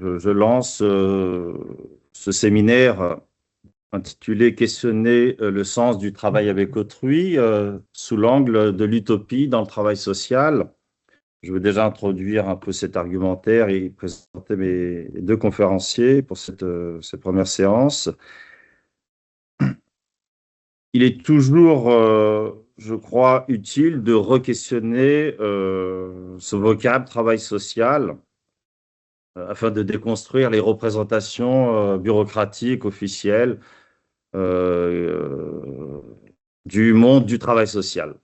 je lance ce séminaire intitulé Questionner le sens du travail avec autrui sous l'angle de l'utopie dans le travail social. Je veux déjà introduire un peu cet argumentaire et présenter mes deux conférenciers pour cette première séance. Il est toujours, je crois, utile de re-questionner ce vocable travail social afin de déconstruire les représentations bureaucratiques, officielles du monde du travail social.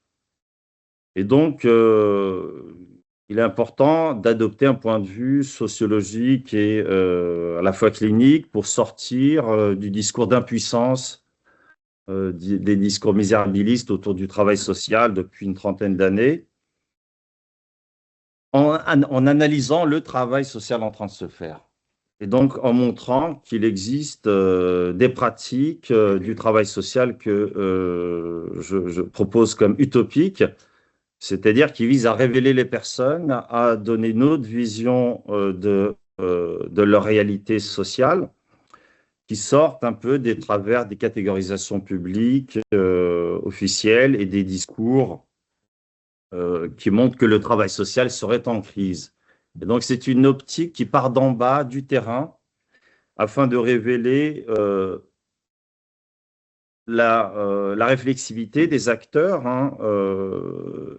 Et donc, il est important d'adopter un point de vue sociologique et à la fois clinique pour sortir du discours d'impuissance, des discours misérabilistes autour du travail social depuis une trentaine d'années, en analysant le travail social en train de se faire. Et donc, en montrant qu'il existe des pratiques du travail social que je propose comme utopiques, c'est-à-dire qui visent à révéler les personnes, à donner une autre vision de leur réalité sociale, qui sortent un peu des travers des catégorisations publiques officielles et des discours qui montrent que le travail social serait en crise. Et donc, c'est une optique qui part d'en bas, du terrain, afin de révéler la réflexivité des acteurs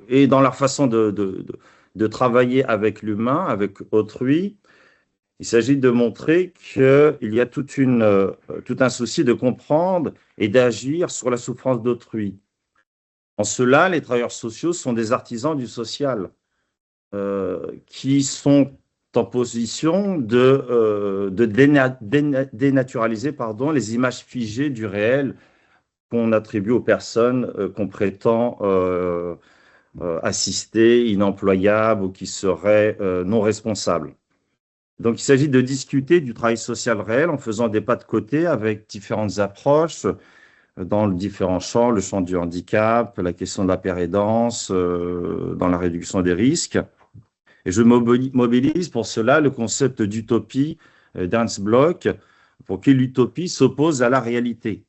et dans leur façon de travailler avec l'humain, avec autrui. Il s'agit de montrer qu'il y a tout un souci de comprendre et d'agir sur la souffrance d'autrui. En cela, les travailleurs sociaux sont des artisans du social qui sont en position de dénaturaliser les images figées du réel qu'on attribue aux personnes qu'on prétend assister, inemployables ou qui seraient non responsables. Donc, il s'agit de discuter du travail social réel en faisant des pas de côté avec différentes approches dans différents champs, le champ du handicap, la question de la pérédance, dans la réduction des risques. Et je mobilise pour cela le concept d'utopie d'Ernst Bloch, pour que l'utopie s'oppose à la réalité.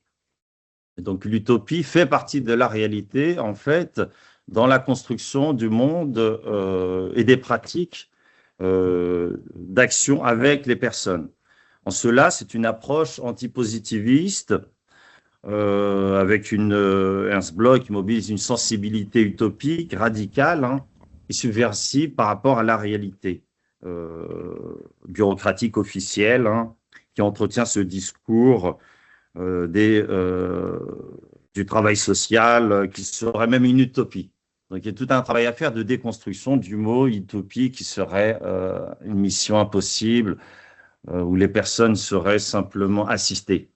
Et donc, l'utopie fait partie de la réalité, en fait, dans la construction du monde et des pratiques d'action avec les personnes. En cela, c'est une approche antipositiviste avec Ernst Bloch qui mobilise une sensibilité utopique, radicale et subversive par rapport à la réalité bureaucratique officielle qui entretient ce discours du travail social qui serait même une utopie. Donc, il y a tout un travail à faire de déconstruction du mot utopie qui serait une mission impossible où les personnes seraient simplement assistées.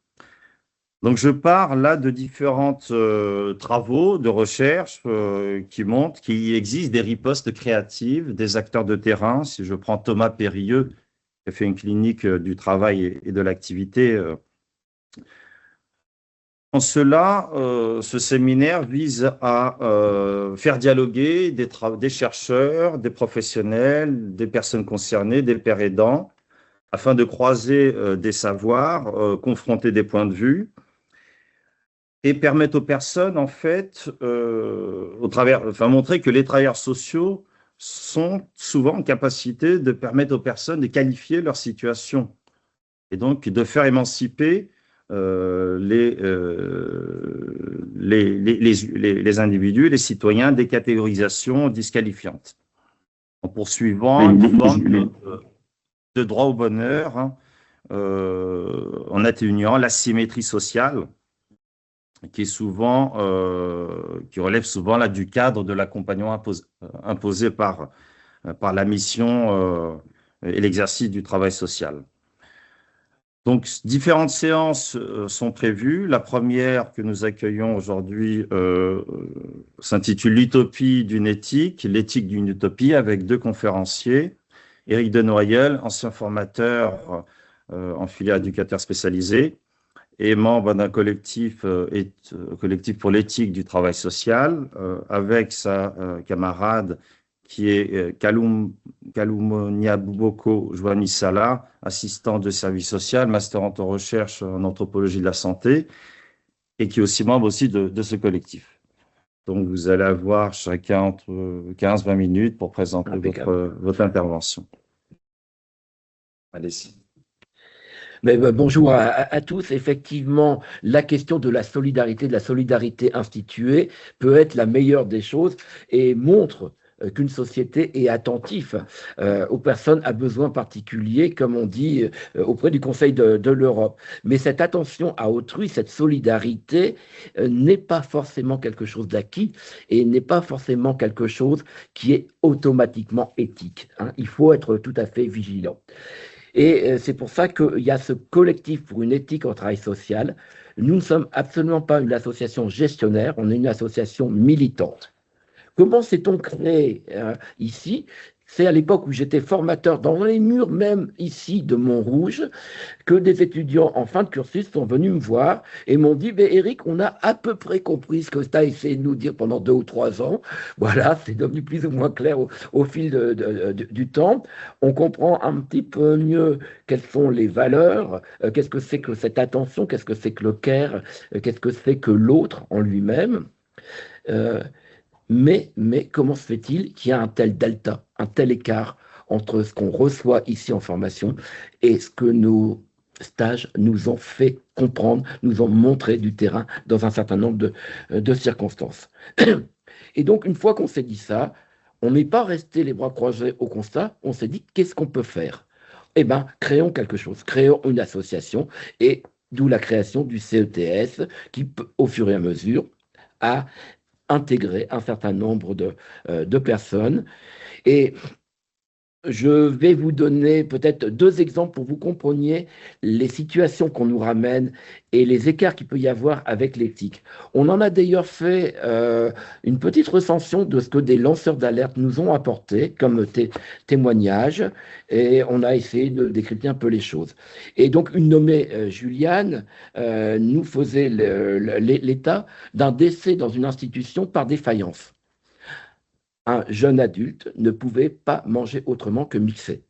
Donc, je pars là de différents travaux de recherche qui montrent qu'il existe des ripostes créatives, des acteurs de terrain. Si je prends Thomas Périlleux, qui a fait une clinique du travail et de l'activité. En cela, ce séminaire vise à faire dialoguer des chercheurs, des professionnels, des personnes concernées, des pairs aidants, afin de croiser des savoirs, confronter des points de vue et permettre aux personnes, en fait, montrer que les travailleurs sociaux sont souvent en capacité de permettre aux personnes de qualifier leur situation et donc de faire émanciper les individus, les citoyens, des catégorisations disqualifiantes, en poursuivant une forme de droit au bonheur, en atténuant l'asymétrie sociale, qui relève souvent là, du cadre de l'accompagnement imposé par la mission et l'exercice du travail social. Donc, différentes séances sont prévues. La première que nous accueillons aujourd'hui s'intitule « L'utopie d'une éthique », l'éthique d'une utopie, avec deux conférenciers. Éric Denoyel, ancien formateur en filière éducateur spécialisé et membre d'un collectif pour l'éthique du travail social, avec sa camarade qui est Kaloum Kaloumonia Bouboko Joanissala, assistant de service social, master en recherche en anthropologie de la santé, et qui est aussi membre aussi de ce collectif. Donc, vous allez avoir chacun entre 15-20 minutes pour présenter votre intervention. Allez-y. Bonjour à tous. Effectivement, la question de la solidarité instituée peut être la meilleure des choses et montre qu'une société est attentive aux personnes à besoins particuliers, comme on dit auprès du Conseil de l'Europe. Mais cette attention à autrui, cette solidarité n'est pas forcément quelque chose d'acquis et n'est pas forcément quelque chose qui est automatiquement éthique, hein. Il faut être tout à fait vigilant. Et c'est pour ça qu'il y a ce collectif pour une éthique au travail social. Nous ne sommes absolument pas une association gestionnaire, on est une association militante. Comment s'est-on créé ici? C'est à l'époque où j'étais formateur dans les murs même ici de Montrouge que des étudiants en fin de cursus sont venus me voir et m'ont dit Eric, on a à peu près compris ce que tu as essayé de nous dire pendant 2 ou 3 ans. Voilà, c'est devenu plus ou moins clair au fil du temps. On comprend un petit peu mieux quelles sont les valeurs, qu'est-ce que c'est que cette attention, qu'est-ce que c'est que le care, qu'est-ce que c'est que l'autre en lui-même. Mais comment se fait-il qu'il y a un tel delta, un tel écart entre ce qu'on reçoit ici en formation et ce que nos stages nous ont fait comprendre, nous ont montré du terrain dans un certain nombre de circonstances. Et donc, une fois qu'on s'est dit ça, on n'est pas resté les bras croisés au constat, on s'est dit qu'est-ce qu'on peut faire? Eh bien, créons quelque chose, créons une association, et d'où la création du CETS qui, au fur et à mesure, a intégrer un certain nombre de personnes. Et je vais vous donner peut-être 2 exemples pour que vous compreniez les situations qu'on nous ramène et les écarts qu'il peut y avoir avec l'éthique. On en a d'ailleurs fait une petite recension de ce que des lanceurs d'alerte nous ont apporté comme témoignage et on a essayé de décrypter un peu les choses. Et donc une nommée Juliane nous faisait l'état d'un décès dans une institution par défaillance. Un jeune adulte ne pouvait pas manger autrement que mixé.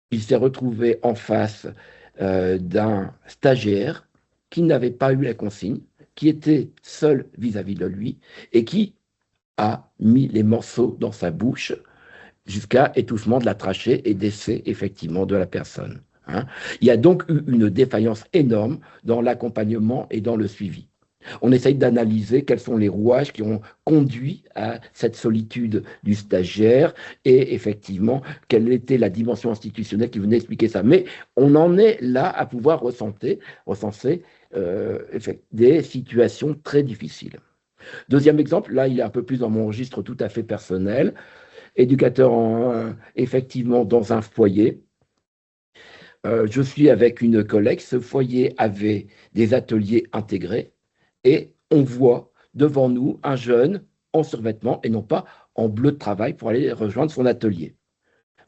Il s'est retrouvé en face d'un stagiaire qui n'avait pas eu la consigne, qui était seul vis-à-vis de lui et qui a mis les morceaux dans sa bouche jusqu'à étouffement de la trachée et décès effectivement de la personne, hein. Il y a donc eu une défaillance énorme dans l'accompagnement et dans le suivi. On essaye d'analyser quels sont les rouages qui ont conduit à cette solitude du stagiaire et effectivement quelle était la dimension institutionnelle qui venait expliquer ça. Mais on en est là à pouvoir recenser des situations très difficiles. Deuxième exemple, là il est un peu plus dans mon registre tout à fait personnel, éducateur effectivement dans un foyer. Je suis avec une collègue, ce foyer avait des ateliers intégrés. Et on voit devant nous un jeune en survêtement et non pas en bleu de travail pour aller rejoindre son atelier.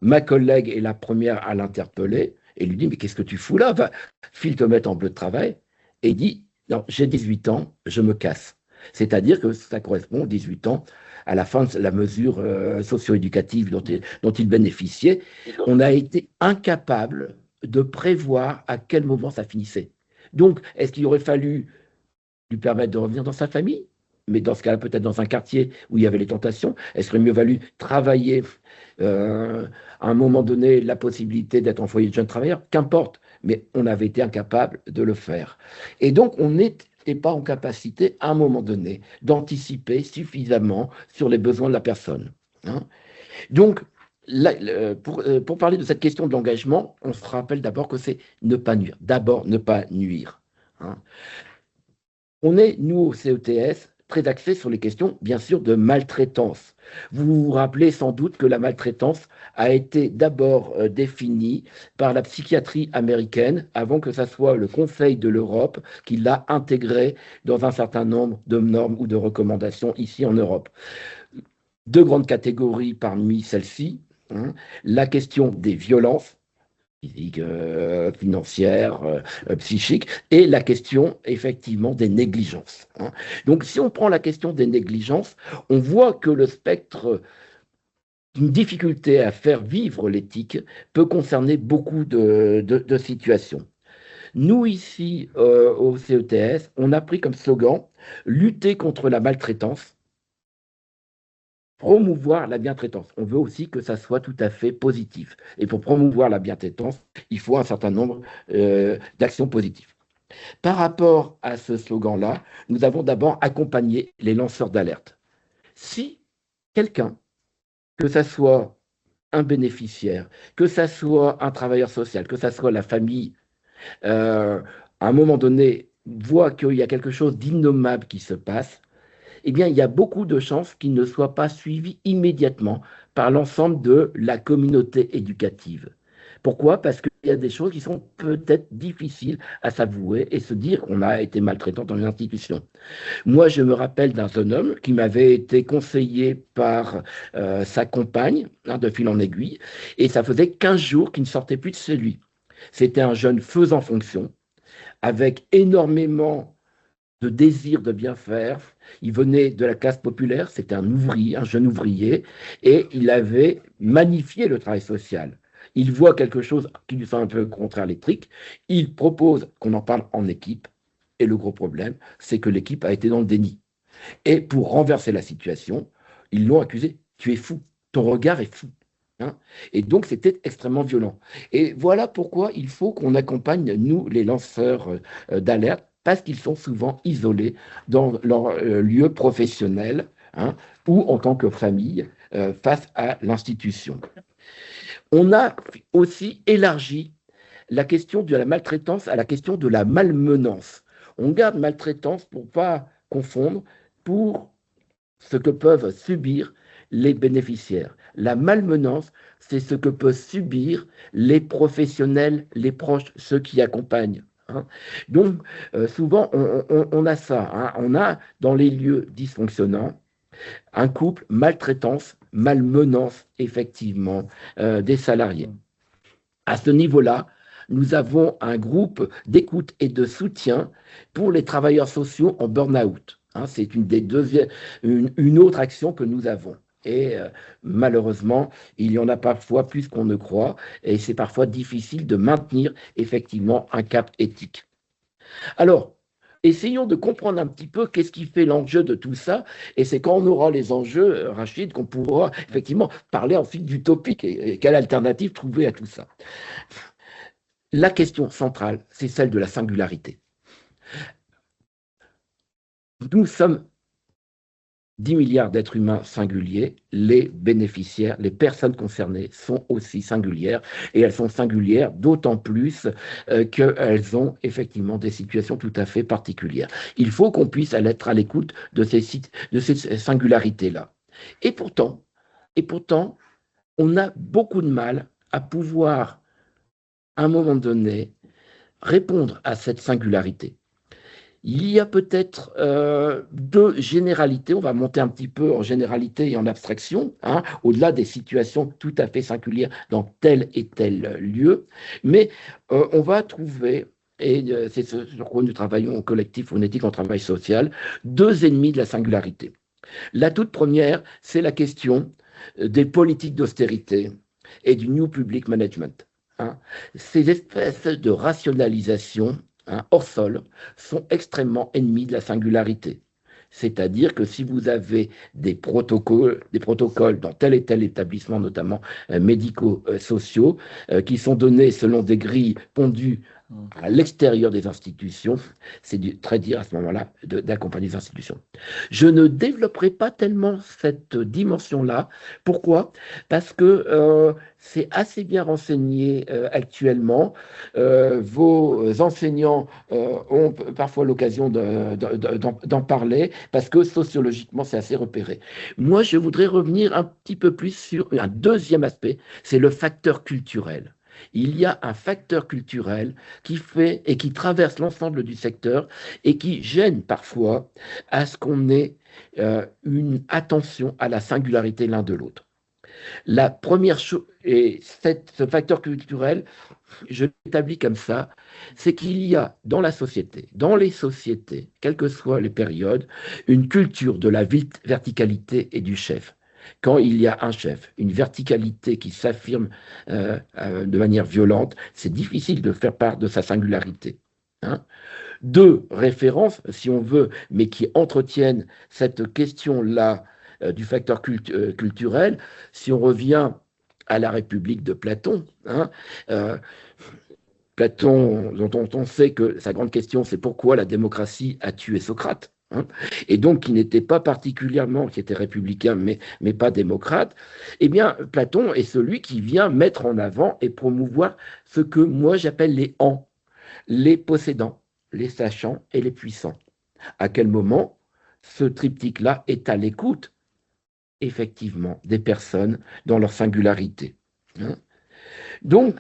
Ma collègue est la première à l'interpeller et lui dit « Mais qu'est-ce que tu fous là? Va, file te mettre en bleu de travail. » Et il dit « Non, j'ai 18 ans, je me casse. » C'est-à-dire que ça correspond 18 ans à la fin de la mesure socio-éducative dont il bénéficiait. On a été incapable de prévoir à quel moment ça finissait. Donc, est-ce qu'il aurait fallu lui permettre de revenir dans sa famille, mais dans ce cas-là, peut-être dans un quartier où il y avait les tentations? Est-ce qu'il aurait mieux valu travailler à un moment donné la possibilité d'être en foyer de jeunes travailleurs? Qu'importe, mais on avait été incapable de le faire. Et donc, on n'était pas en capacité, à un moment donné, d'anticiper suffisamment sur les besoins de la personne, hein. Donc, là, pour parler de cette question de l'engagement, on se rappelle d'abord que c'est ne pas nuire. D'abord, ne pas nuire, hein. On est, nous, au CETS, très axés sur les questions, bien sûr, de maltraitance. Vous vous rappelez sans doute que la maltraitance a été d'abord définie par la psychiatrie américaine avant que ce soit le Conseil de l'Europe qui l'a intégrée dans un certain nombre de normes ou de recommandations ici en Europe. 2 grandes catégories parmi celles-ci, hein, la question des violences physiques, financières, psychiques, et la question effectivement des négligences, hein. Donc si on prend la question des négligences, on voit que le spectre une difficulté à faire vivre l'éthique peut concerner beaucoup de situations. Nous, ici, au CETS, on a pris comme slogan lutter contre la maltraitance, promouvoir la bientraitance. On veut aussi que ça soit tout à fait positif. Et pour promouvoir la bientraitance, il faut un certain nombre d'actions positives. Par rapport à ce slogan-là, nous avons d'abord accompagné les lanceurs d'alerte. Si quelqu'un, que ça soit un bénéficiaire, que ça soit un travailleur social, que ça soit la famille, à un moment donné, voit qu'il y a quelque chose d'innommable qui se passe, eh bien, il y a beaucoup de chances qu'il ne soit pas suivi immédiatement par l'ensemble de la communauté éducative. Pourquoi? Parce qu'il y a des choses qui sont peut-être difficiles à s'avouer et se dire qu'on a été maltraitant dans une institution. Moi, je me rappelle d'un jeune homme qui m'avait été conseillé par sa compagne, de fil en aiguille, et ça faisait 15 jours qu'il ne sortait plus de chez lui. C'était un jeune faisant fonction, avec énormément de désir de bien faire. Il venait de la classe populaire, c'était un ouvrier, un jeune ouvrier, et il avait magnifié le travail social. Il voit quelque chose qui lui semble un peu contraire à l'électrique, il propose qu'on en parle en équipe, et le gros problème, c'est que l'équipe a été dans le déni. Et pour renverser la situation, ils l'ont accusé. Tu es fou, ton regard est fou. Hein. Et donc, c'était extrêmement violent. Et voilà pourquoi il faut qu'on accompagne, nous, les lanceurs d'alerte, parce qu'ils sont souvent isolés dans leur lieu professionnel, hein, ou en tant que famille, face à l'institution. On a aussi élargi la question de la maltraitance à la question de la malmenance. On garde maltraitance pour ne pas confondre pour ce que peuvent subir les bénéficiaires. La malmenance, c'est ce que peuvent subir les professionnels, les proches, ceux qui accompagnent. Hein. Donc, souvent, on a ça. Hein. On a, dans les lieux dysfonctionnants, un couple maltraitance, malmenance, effectivement, des salariés. À ce niveau-là, nous avons un groupe d'écoute et de soutien pour les travailleurs sociaux en burn-out. Hein, c'est une autre action que nous avons. Et malheureusement, il y en a parfois plus qu'on ne croit, et c'est parfois difficile de maintenir effectivement un cap éthique. Alors, essayons de comprendre un petit peu qu'est-ce qui fait l'enjeu de tout ça, et c'est quand on aura les enjeux, Rachid, qu'on pourra effectivement parler ensuite d'utopique et quelle alternative trouver à tout ça. La question centrale, c'est celle de la singularité. Nous sommes 10 milliards d'êtres humains singuliers, les bénéficiaires, les personnes concernées sont aussi singulières, et elles sont singulières d'autant plus qu'elles ont effectivement des situations tout à fait particulières. Il faut qu'on puisse être à l'écoute de ces singularités-là. Et pourtant, on a beaucoup de mal à pouvoir, à un moment donné, répondre à cette singularité. Il y a peut-être deux généralités, on va monter un petit peu en généralité et en abstraction, hein, au-delà des situations tout à fait singulières dans tel et tel lieu, mais on va trouver, et c'est ce sur quoi nous travaillons au collectif Phonétique en travail social, deux ennemis de la singularité. La toute première, c'est la question des politiques d'austérité et du New Public Management. Hein. Ces espèces de rationalisation hors sol sont extrêmement ennemis de la singularité. C'est-à-dire que si vous avez des protocoles dans tel et tel établissement, notamment médico-sociaux, qui sont donnés selon des grilles pondues à l'extérieur des institutions, c'est très dur à ce moment-là d'accompagner les institutions. Je ne développerai pas tellement cette dimension-là. Pourquoi? Parce que c'est assez bien renseigné actuellement. Vos enseignants ont parfois l'occasion d'en parler parce que sociologiquement, c'est assez repéré. Moi, je voudrais revenir un petit peu plus sur un deuxième aspect, c'est le facteur culturel. Il y a un facteur culturel qui fait et qui traverse l'ensemble du secteur et qui gêne parfois à ce qu'on ait une attention à la singularité l'un de l'autre. La première chose, et ce facteur culturel, je l'établis comme ça, c'est qu'il y a dans la société, dans les sociétés, quelles que soient les périodes, une culture de la verticalité et du chef. Quand il y a un chef, une verticalité qui s'affirme de manière violente, c'est difficile de faire part de sa singularité. Hein. Deux références, si on veut, mais qui entretiennent cette question-là du facteur culturel. Si on revient à la République de Platon, hein, euh, Platon, dont on sait que sa grande question, c'est pourquoi la démocratie a tué Socrate, hein, et donc qui n'était pas particulièrement, qui était républicain, mais pas démocrate, eh bien, Platon est celui qui vient mettre en avant et promouvoir ce que moi j'appelle les ans, les possédants, les sachants et les puissants. À quel moment ce triptyque-là est à l'écoute, effectivement, des personnes dans leur singularité. Hein. Donc,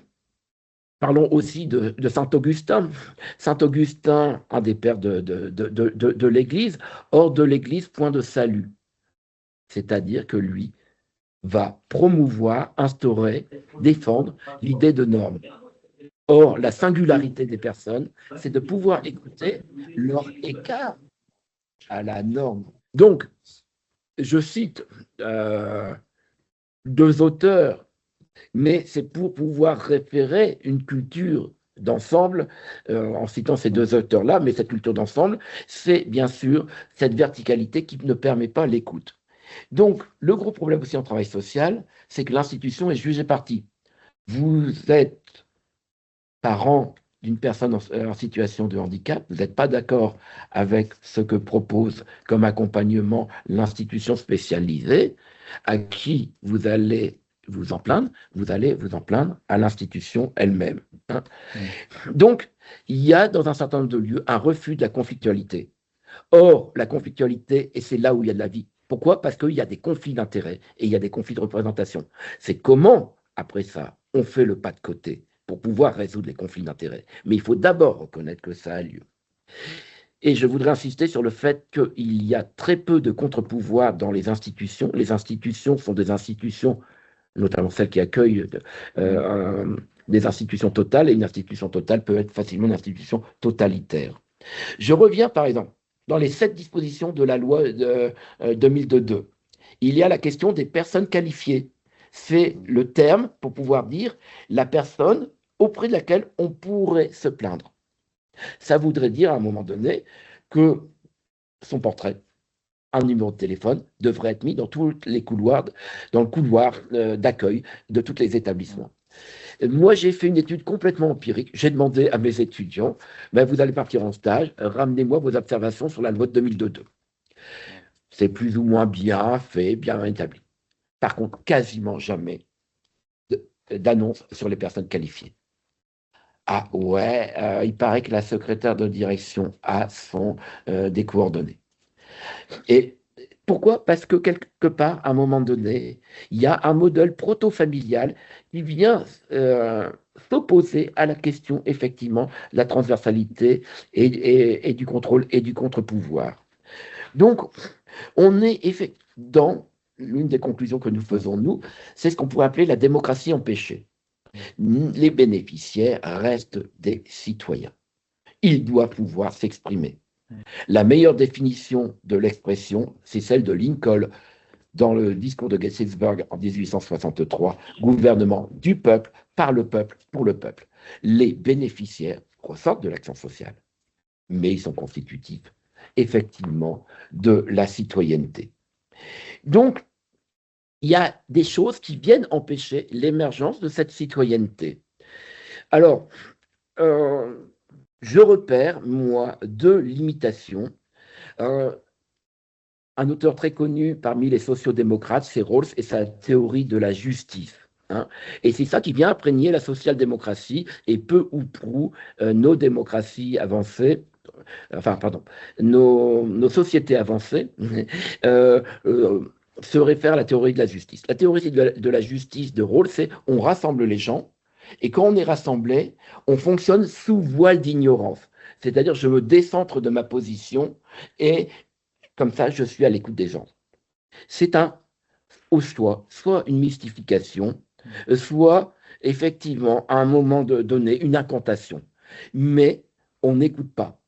parlons aussi de Saint Augustin. Saint Augustin, un des pères de l'Église, hors de l'Église, point de salut. C'est-à-dire que lui va promouvoir, instaurer, défendre l'idée de norme. Or, la singularité des personnes, c'est de pouvoir écouter leur écart à la norme. Donc, je cite deux auteurs, mais c'est pour pouvoir référer une culture d'ensemble, en citant ces deux auteurs-là, mais cette culture d'ensemble, c'est bien sûr cette verticalité qui ne permet pas l'écoute. Donc, le gros problème aussi en travail social, c'est que l'institution est jugée partie. Vous êtes parent d'une personne en situation de handicap, vous n'êtes pas d'accord avec ce que propose comme accompagnement l'institution spécialisée, à qui vous allez vous en plaindre, vous allez vous en plaindre à l'institution elle-même. Hein. Donc, il y a dans un certain nombre de lieux un refus de la conflictualité. Or, la conflictualité, et c'est là où il y a de la vie. Pourquoi? Parce qu'il y a des conflits d'intérêts et il y a des conflits de représentation. C'est comment, après ça, on fait le pas de côté pour pouvoir résoudre les conflits d'intérêts. Mais il faut d'abord reconnaître que ça a lieu. Et je voudrais insister sur le fait qu'il y a très peu de contre-pouvoirs dans les institutions. Les institutions sont des institutions, notamment celles qui accueillent des institutions totales, et une institution totale peut être facilement une institution totalitaire. Je reviens, par exemple, dans les 7 dispositions de la loi de 2002. Il y a la question des personnes qualifiées. C'est le terme pour pouvoir dire la personne auprès de laquelle on pourrait se plaindre. Ça voudrait dire à un moment donné que son portrait, un numéro de téléphone devrait être mis dans tous les couloirs, dans le couloir d'accueil de tous les établissements. Moi, j'ai fait une étude complètement empirique. J'ai demandé à mes étudiants, ben, vous allez partir en stage, ramenez-moi vos observations sur la loi de 2002. C'est plus ou moins bien fait, bien établi. Par contre, quasiment jamais d'annonce sur les personnes qualifiées. Ah ouais, il paraît que la secrétaire de direction a des coordonnées. Et pourquoi? Parce que quelque part, à un moment donné, il y a un modèle proto-familial qui vient s'opposer à la question, effectivement, de la transversalité et du contrôle et du contre-pouvoir. Donc, on est dans l'une des conclusions que nous faisons, nous, c'est ce qu'on pourrait appeler la démocratie empêchée. Les bénéficiaires restent des citoyens. Ils doivent pouvoir s'exprimer. La meilleure définition de l'expression, c'est celle de Lincoln dans le discours de Gettysburg en 1863, gouvernement du peuple, par le peuple, pour le peuple. Les bénéficiaires ressortent de l'action sociale, mais ils sont constitutifs, effectivement, de la citoyenneté. Donc, il y a des choses qui viennent empêcher l'émergence de cette citoyenneté. Alors, je repère, moi, 2 limitations. Un auteur très connu parmi les sociodémocrates, c'est Rawls et sa théorie de la justice. Hein. Et c'est ça qui vient imprégner la social-démocratie et peu ou prou nos démocraties avancées, nos sociétés avancées se réfèrent à la théorie de la justice. La théorie de la justice de Rawls, c'est on rassemble les gens, et quand on est rassemblé, on fonctionne sous voile d'ignorance. C'est-à-dire, je me décentre de ma position, et comme ça, je suis à l'écoute des gens. C'est soit une mystification, soit effectivement, à un moment donné, une incantation. Mais on n'écoute pas.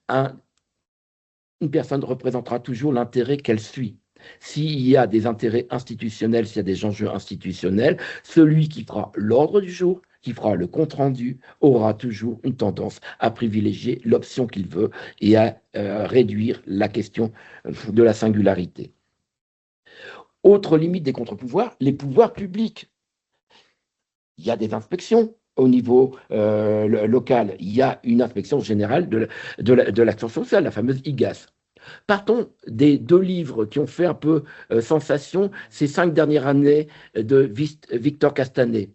Une personne représentera toujours l'intérêt qu'elle suit. S'il y a des intérêts institutionnels, s'il y a des enjeux institutionnels, celui qui fera l'ordre du jour, qui fera le compte-rendu, aura toujours une tendance à privilégier l'option qu'il veut et à réduire la question de la singularité. Autre limite des contre-pouvoirs, les pouvoirs publics. Il y a des inspections au niveau local. Il y a une inspection générale de l'action sociale, la fameuse IGAS. Partons des 2 livres qui ont fait un peu sensation ces 5 dernières années de Victor Castanet,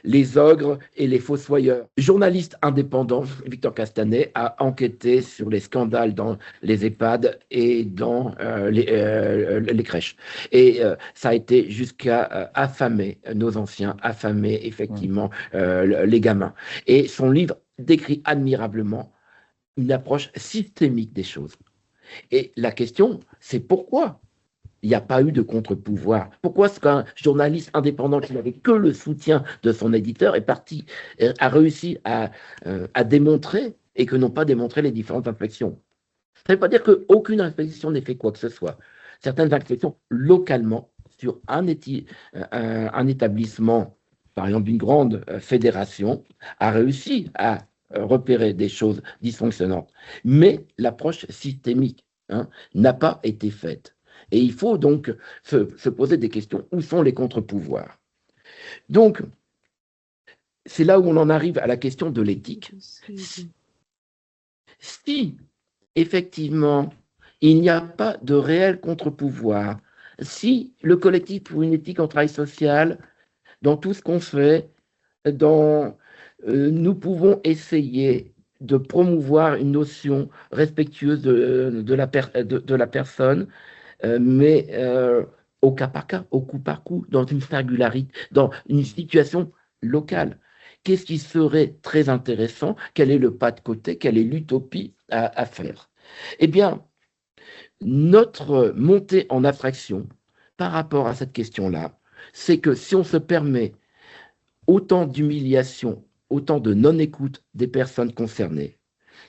Les ogres et les fossoyeurs. Journaliste indépendant, Victor Castanet a enquêté sur les scandales dans les EHPAD et dans les crèches. Et ça a été jusqu'à affamer nos anciens, affamer effectivement les gamins. Et son livre décrit admirablement une approche systémique des choses. Et la question, c'est pourquoi il n'y a pas eu de contre-pouvoir? Pourquoi est-ce qu'un journaliste indépendant qui n'avait que le soutien de son éditeur a réussi à démontrer et que n'ont pas démontré les différentes inspections? Ça ne veut pas dire qu'aucune inspection n'ait fait quoi que ce soit. Certaines inspections localement sur un établissement, par exemple d'une grande fédération, a réussi à repérer des choses dysfonctionnantes. Mais l'approche systémique n'a pas été faite. Et il faut donc se poser des questions. Où sont les contre-pouvoirs? Donc, c'est là où on en arrive à la question de l'éthique. Si, effectivement, il n'y a pas de réel contre-pouvoir, si le collectif pour une éthique en travail social, dans tout ce qu'on fait, nous pouvons essayer de promouvoir une notion respectueuse de la personne, mais au cas par cas, au coup par coup, dans une singularité, dans une situation locale. Qu'est-ce qui serait très intéressant? Quel est le pas de côté? Quelle est l'utopie à faire? Eh bien, notre montée en abstraction par rapport à cette question-là, c'est que si on se permet autant d'humiliation, autant de non-écoute des personnes concernées,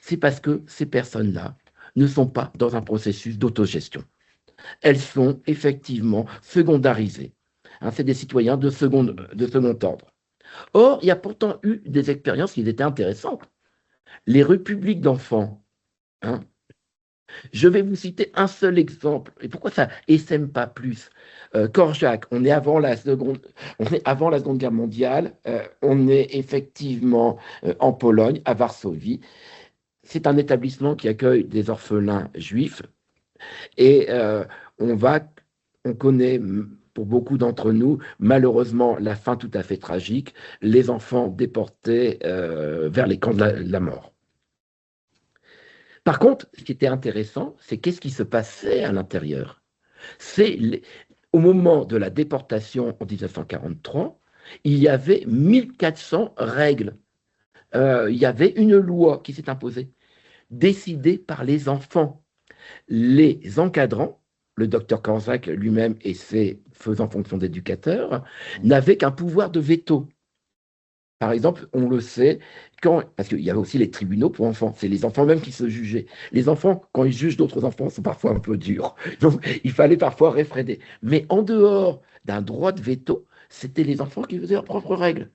c'est parce que ces personnes-là ne sont pas dans un processus d'autogestion. Elles sont effectivement secondarisées. C'est des citoyens de second ordre. Or, il y a pourtant eu des expériences qui étaient intéressantes. Les républiques d'enfants. Je vais vous citer un seul exemple. Et pourquoi ça essaime pas plus? Korczak, on est avant la Seconde Guerre mondiale. On est effectivement en Pologne, à Varsovie. C'est un établissement qui accueille des orphelins juifs. Et on connaît, pour beaucoup d'entre nous, malheureusement, la fin tout à fait tragique, les enfants déportés vers les camps de la mort. Par contre, ce qui était intéressant, c'est qu'est-ce qui se passait à l'intérieur. Au moment de la déportation en 1943, il y avait 1400 règles. Il y avait une loi qui s'est imposée, décidée par les enfants. Les encadrants, le docteur Korczak lui-même et ses faisant fonction d'éducateurs, n'avaient qu'un pouvoir de veto. Par exemple, on le sait, parce qu'il y avait aussi les tribunaux pour enfants, c'est les enfants même qui se jugeaient. Les enfants, quand ils jugent d'autres enfants, sont parfois un peu durs. Donc, il fallait parfois réfréner. Mais en dehors d'un droit de veto, c'était les enfants qui faisaient leurs propres règles.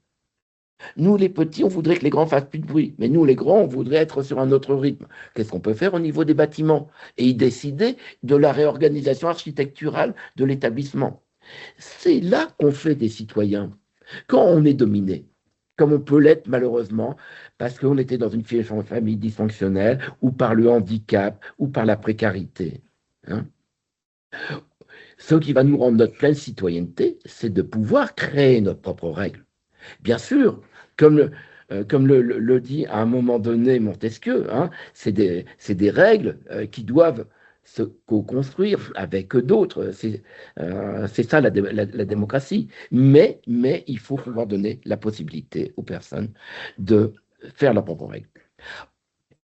Nous, les petits, on voudrait que les grands fassent plus de bruit. Mais nous, les grands, on voudrait être sur un autre rythme. Qu'est-ce qu'on peut faire au niveau des bâtiments? Et ils décidaient de la réorganisation architecturale de l'établissement. C'est là qu'on fait des citoyens. Quand on est dominé, comme on peut l'être malheureusement, parce qu'on était dans une famille dysfonctionnelle, ou par le handicap, ou par la précarité. Ce qui va nous rendre notre pleine citoyenneté, c'est de pouvoir créer nos propres règles. Bien sûr, comme le dit à un moment donné Montesquieu, c'est des règles qui doivent se co-construire avec d'autres. C'est ça la démocratie. Mais il faut pouvoir donner la possibilité aux personnes de faire leurs propres règles.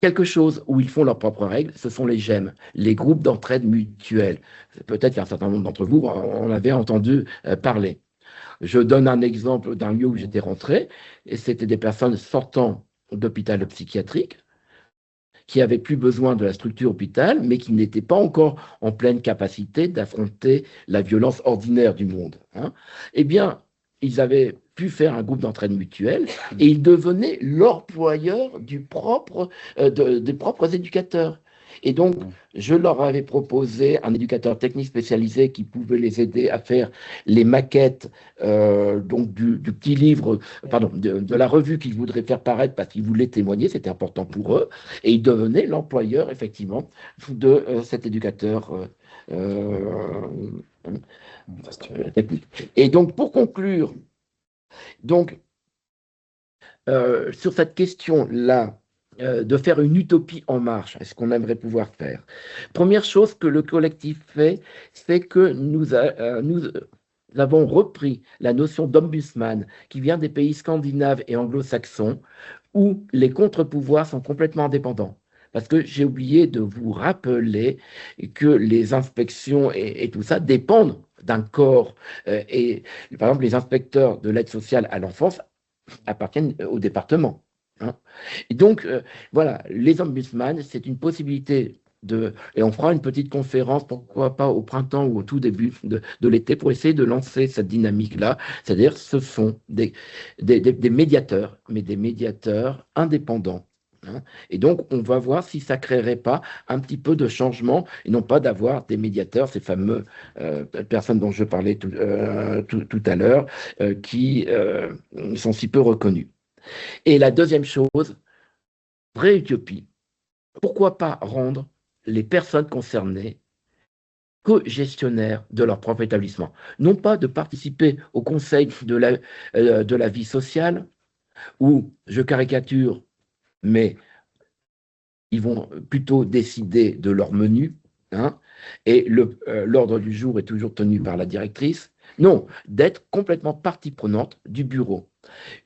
Quelque chose où ils font leurs propres règles, ce sont les GEM, les groupes d'entraide mutuelle. Peut-être qu'un certain nombre d'entre vous en avez entendu parler. Je donne un exemple d'un lieu où j'étais rentré, et c'était des personnes sortant d'hôpital psychiatrique qui n'avaient plus besoin de la structure hôpital, mais qui n'étaient pas encore en pleine capacité d'affronter la violence ordinaire du monde, hein. Eh bien, ils avaient pu faire un groupe d'entraide mutuelle et ils devenaient l'employeur des propres éducateurs. Et donc, je leur avais proposé un éducateur technique spécialisé qui pouvait les aider à faire les maquettes donc du petit livre, pardon, de la revue qu'ils voudraient faire paraître parce qu'ils voulaient témoigner, c'était important pour eux. Et ils devenaient l'employeur, effectivement, de cet éducateur technique. Et donc, pour conclure, donc, sur cette question-là, de faire une utopie en marche, est-ce qu'on aimerait pouvoir faire? Première chose que le collectif fait, c'est que nous avons repris la notion d'ombudsman qui vient des pays scandinaves et anglo-saxons où les contre-pouvoirs sont complètement indépendants. Parce que j'ai oublié de vous rappeler que les inspections et tout ça dépendent d'un corps. Et par exemple, les inspecteurs de l'aide sociale à l'enfance appartiennent au département, hein. Et donc, voilà, les ombudsman, c'est une possibilité et on fera une petite conférence, pourquoi pas au printemps ou au tout début de l'été, pour essayer de lancer cette dynamique-là. C'est-à-dire, ce sont des médiateurs, mais des médiateurs indépendants, hein. Et donc, on va voir si ça ne créerait pas un petit peu de changement, et non pas d'avoir des médiateurs, ces fameux personnes dont je parlais tout à l'heure, qui sont si peu reconnus. Et la deuxième chose, vraie utopie, pourquoi pas rendre les personnes concernées co-gestionnaires de leur propre établissement. Non pas de participer au conseil de la vie sociale, où je caricature, mais ils vont plutôt décider de leur menu, hein, et l'ordre du jour est toujours tenu par la directrice. Non, d'être complètement partie prenante du bureau.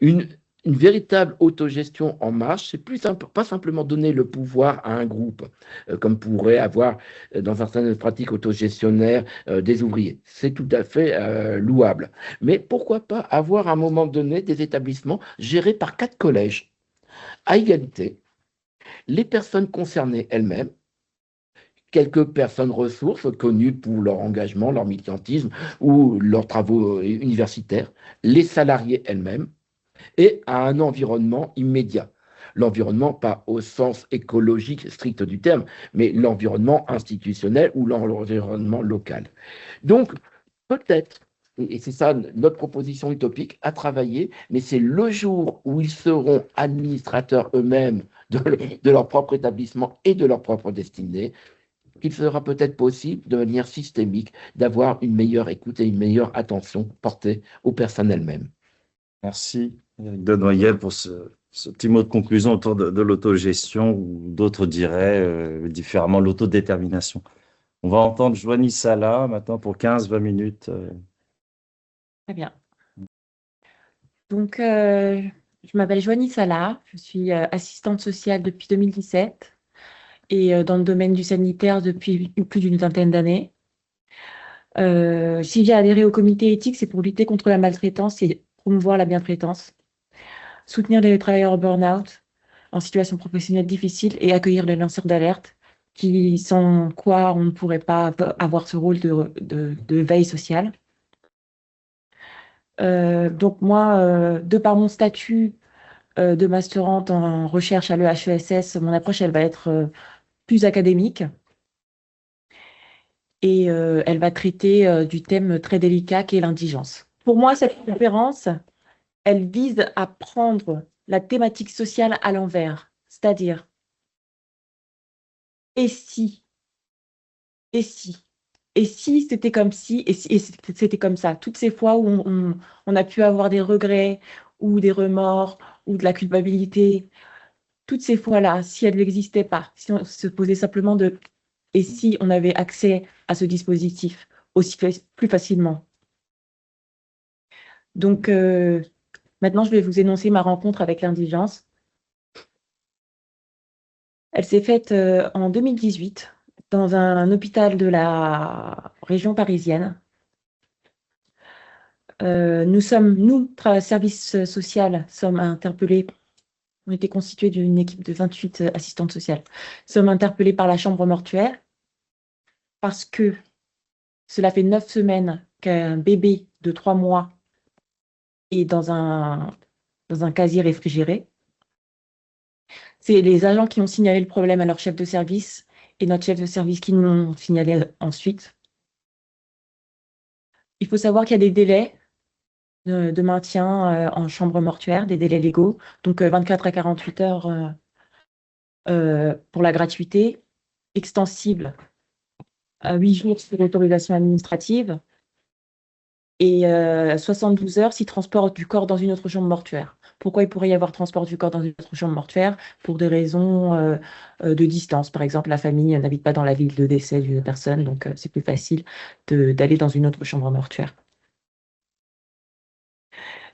Une véritable autogestion en marche, c'est pas simplement donner le pouvoir à un groupe, comme pourrait avoir dans certaines pratiques autogestionnaires des ouvriers. C'est tout à fait louable. Mais pourquoi pas avoir à un moment donné des établissements gérés par 4 collèges à égalité, les personnes concernées elles-mêmes, quelques personnes ressources connues pour leur engagement, leur militantisme ou leurs travaux universitaires, les salariés elles-mêmes, et à un environnement immédiat. L'environnement, pas au sens écologique strict du terme, mais l'environnement institutionnel ou l'environnement local. Donc, peut-être, et c'est ça notre proposition utopique, à travailler, mais c'est le jour où ils seront administrateurs eux-mêmes de leur propre établissement et de leur propre destinée, qu'il sera peut-être possible, de manière systémique, d'avoir une meilleure écoute et une meilleure attention portée aux personnes elles-mêmes. Merci, Éric Denoyel, pour ce petit mot de conclusion autour de l'autogestion, ou d'autres diraient différemment l'autodétermination. On va entendre Joanie Sala maintenant pour 15-20 minutes. Très bien. Donc, je m'appelle Joanie Sala, je suis assistante sociale depuis 2017 et dans le domaine du sanitaire depuis plus d'une vingtaine d'années. Si j'ai adhéré au comité éthique, c'est pour lutter contre la maltraitance et promouvoir la bientraitance, soutenir les travailleurs burn-out en situation professionnelle difficile et accueillir les lanceurs d'alerte, qui sans quoi on ne pourrait pas avoir ce rôle de veille sociale. Donc moi, de par mon statut de masterante en recherche à l'EHESS, mon approche, elle va être plus académique et elle va traiter du thème très délicat qu'est l'indigence. Pour moi, cette conférence, elle vise à prendre la thématique sociale à l'envers, c'est-à-dire et si, et si, et si c'était comme si, et c'était comme ça. Toutes ces fois où on a pu avoir des regrets ou des remords ou de la culpabilité, toutes ces fois-là, si elles n'existaient pas, si on se posait simplement et si on avait accès à ce dispositif aussi plus facilement. Donc, maintenant, je vais vous énoncer ma rencontre avec l'indigence. Elle s'est faite en 2018 dans un hôpital de la région parisienne. Nous, service social, sommes interpellés On était constitués d'une équipe de 28 assistantes sociales. Nous sommes interpellés par la chambre mortuaire parce que cela fait 9 semaines qu'un bébé de 3 mois est dans un casier réfrigéré. C'est les agents qui ont signalé le problème à leur chef de service et notre chef de service qui nous l'ont signalé ensuite. Il faut savoir qu'il y a des délais de maintien en chambre mortuaire, des délais légaux, donc 24 à 48 heures pour la gratuité, extensible à 8 jours sur autorisation administrative et 72 heures si transport du corps dans une autre chambre mortuaire. Pourquoi il pourrait y avoir transport du corps dans une autre chambre mortuaire? Pour des raisons de distance. Par exemple, la famille n'habite pas dans la ville de décès d'une personne, donc c'est plus facile d'aller dans une autre chambre mortuaire.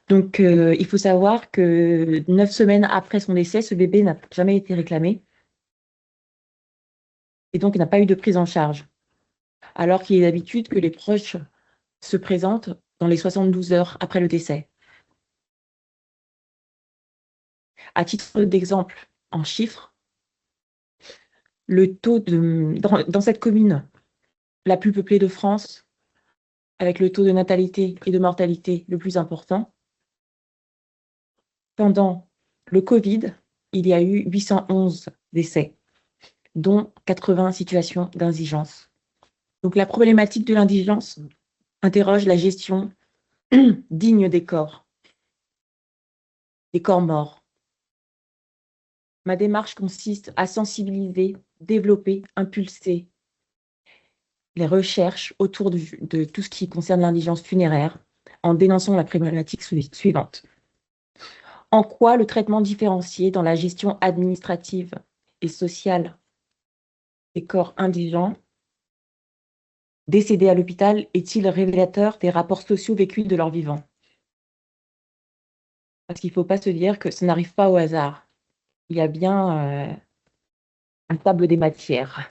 Donc, il faut savoir que 9 semaines après son décès, ce bébé n'a jamais été réclamé et donc il n'a pas eu de prise en charge. Alors qu'il est d'habitude que les proches se présentent dans les 72 heures après le décès. À titre d'exemple, en chiffres, le taux dans cette commune la plus peuplée de France, avec le taux de natalité et de mortalité le plus important, pendant le Covid, il y a eu 811 décès, dont 80 situations d'indigence. Donc la problématique de l'indigence interroge la gestion digne des corps morts. Ma démarche consiste à sensibiliser, développer, impulser les recherches autour de tout ce qui concerne l'indigence funéraire en dénonçant la problématique suivante. En quoi le traitement différencié dans la gestion administrative et sociale des corps indigents décédés à l'hôpital est-il révélateur des rapports sociaux vécus de leur vivant? Parce qu'il ne faut pas se dire que ça n'arrive pas au hasard. Il y a bien un tableau des matières.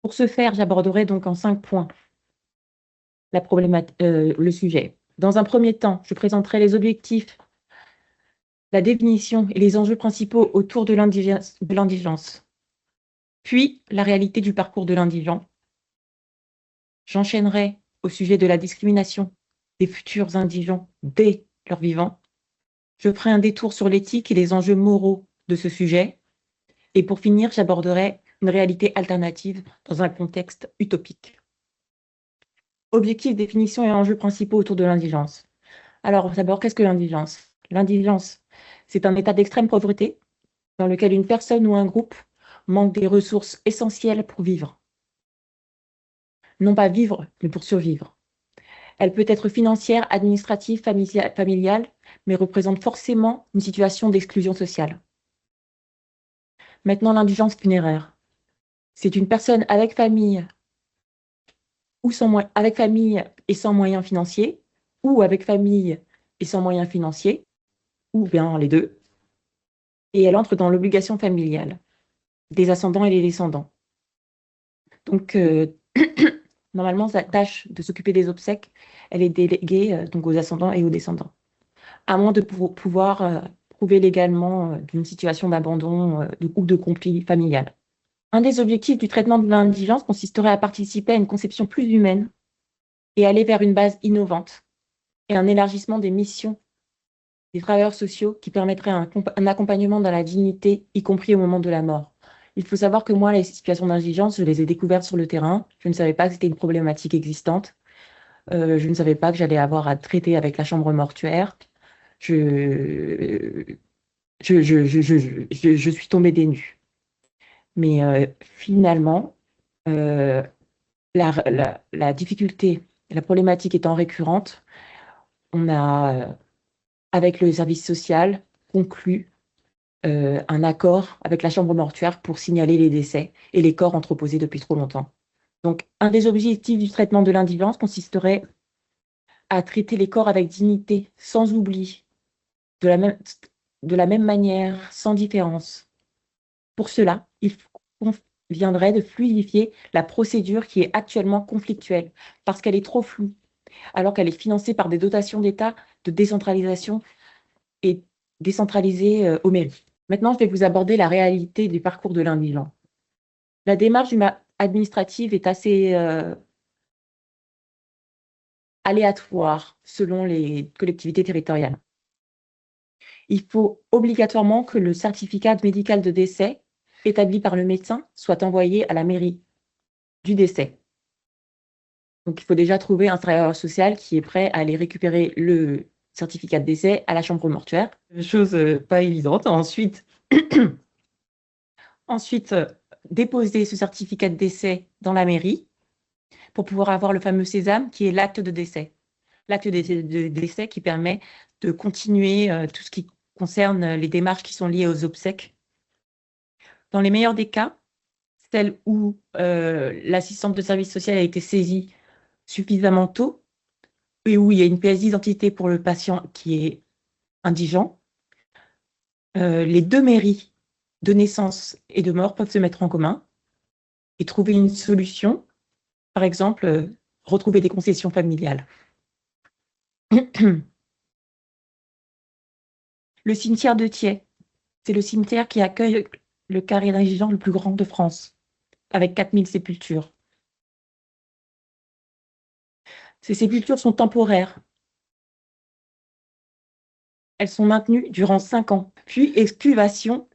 Pour ce faire, j'aborderai donc en 5 points le sujet. Dans un premier temps, je présenterai les objectifs, la définition et les enjeux principaux autour de l'indigence, puis la réalité du parcours de l'indigent. J'enchaînerai au sujet de la discrimination des futurs indigents dès leur vivant. Je ferai un détour sur l'éthique et les enjeux moraux de ce sujet. Et pour finir, j'aborderai une réalité alternative dans un contexte utopique. Objectifs, définition et enjeux principaux autour de l'indigence. Alors, d'abord, qu'est-ce que l'indigence? L'indigence, c'est un état d'extrême pauvreté dans lequel une personne ou un groupe manque des ressources essentielles pour vivre. Non pas vivre, mais pour survivre. Elle peut être financière, administrative, familiale, mais représente forcément une situation d'exclusion sociale. Maintenant, l'indigence funéraire. C'est une personne avec famille avec famille et sans moyens financiers, ou avec famille et sans moyens financiers, ou bien les deux, et elle entre dans l'obligation familiale des ascendants et des descendants. Donc, normalement, sa tâche de s'occuper des obsèques, elle est déléguée donc aux ascendants et aux descendants, à moins de pouvoir prouver légalement d'une situation d'abandon ou de conflit familial. Un des objectifs du traitement de l'indigence consisterait à participer à une conception plus humaine et aller vers une base innovante et un élargissement des missions des travailleurs sociaux qui permettraient un accompagnement dans la dignité, y compris au moment de la mort. Il faut savoir que moi, les situations d'indigence, je les ai découvertes sur le terrain. Je ne savais pas que c'était une problématique existante. Je ne savais pas que j'allais avoir à traiter avec la chambre mortuaire. Je suis tombée des nues. Mais finalement, la difficulté, la problématique étant récurrente, on a, avec le service social, conclu un accord avec la chambre mortuaire pour signaler les décès et les corps entreposés depuis trop longtemps. Donc, un des objectifs du traitement de l'indigence consisterait à traiter les corps avec dignité, sans oubli, de la même manière, sans différence. Pour cela, il conviendrait de fluidifier la procédure qui est actuellement conflictuelle, parce qu'elle est trop floue alors qu'elle est financée par des dotations d'État de décentralisation et décentralisée aux mairies. Maintenant, je vais vous aborder la réalité du parcours de l'indigent. La démarche administrative est assez aléatoire selon les collectivités territoriales. Il faut obligatoirement que le certificat médical de décès établi par le médecin soit envoyé à la mairie du décès. Donc, il faut déjà trouver un travailleur social qui est prêt à aller récupérer le certificat de décès à la chambre mortuaire. Chose pas évidente. Ensuite, déposer ce certificat de décès dans la mairie pour pouvoir avoir le fameux sésame qui est l'acte de décès. L'acte de décès qui permet de continuer tout ce qui concerne les démarches qui sont liées aux obsèques. Dans les meilleurs des cas, celle où l'assistante de service social a été saisie suffisamment tôt et où il y a une pièce d'identité pour le patient qui est indigent, les deux mairies de naissance et de mort peuvent se mettre en commun et trouver une solution, par exemple, retrouver des concessions familiales. Le cimetière de Thiais, c'est le cimetière qui accueille le carré d'indigents le plus grand de France, avec 4000 sépultures. Ces sépultures sont temporaires. Elles sont maintenues durant 5 ans, puis excavation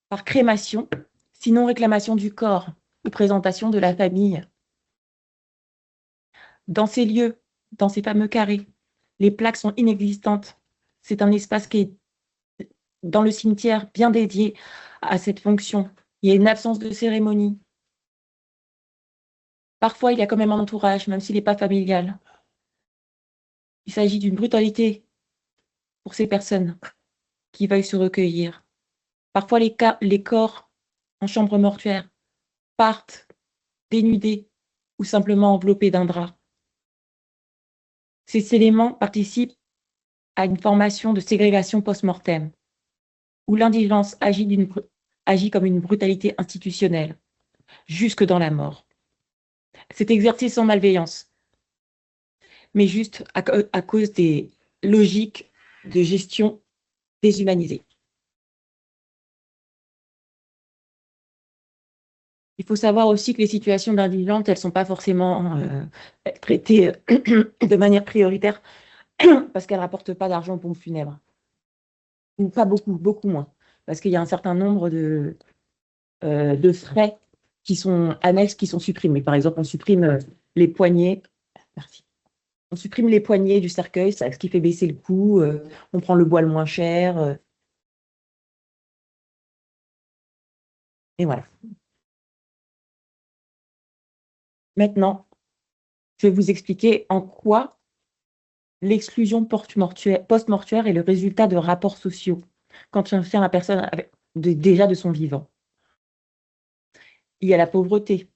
par crémation, sinon réclamation du corps ou présentation de la famille. Dans ces lieux, dans ces fameux carrés, les plaques sont inexistantes. C'est un espace qui est dans le cimetière bien dédié à cette fonction. Il y a une absence de cérémonie. Parfois, il y a quand même un entourage, même s'il n'est pas familial. Il s'agit d'une brutalité pour ces personnes qui veuillent se recueillir. Parfois, les corps en chambre mortuaire partent dénudés ou simplement enveloppés d'un drap. Ces éléments participent à une formation de ségrégation post-mortem, où l'indigence agit comme une brutalité institutionnelle, jusque dans la mort. C'est exercé sans malveillance, mais juste à cause des logiques de gestion déshumanisée. Il faut savoir aussi que les situations d'indigence, elles ne sont pas forcément traitées de manière prioritaire parce qu'elles ne rapportent pas d'argent aux pompes funèbres. Ou pas beaucoup, beaucoup moins. Parce qu'il y a un certain nombre de frais qui sont annexes, qui sont supprimés. Par exemple, on supprime les poignées. Merci. On supprime les poignées du cercueil, ce qui fait baisser le coût. On prend le bois le moins cher. Et voilà. Maintenant, je vais vous expliquer en quoi l'exclusion post-mortuaire est le résultat de rapports sociaux quand on fait la personne déjà de son vivant. Il y a la pauvreté,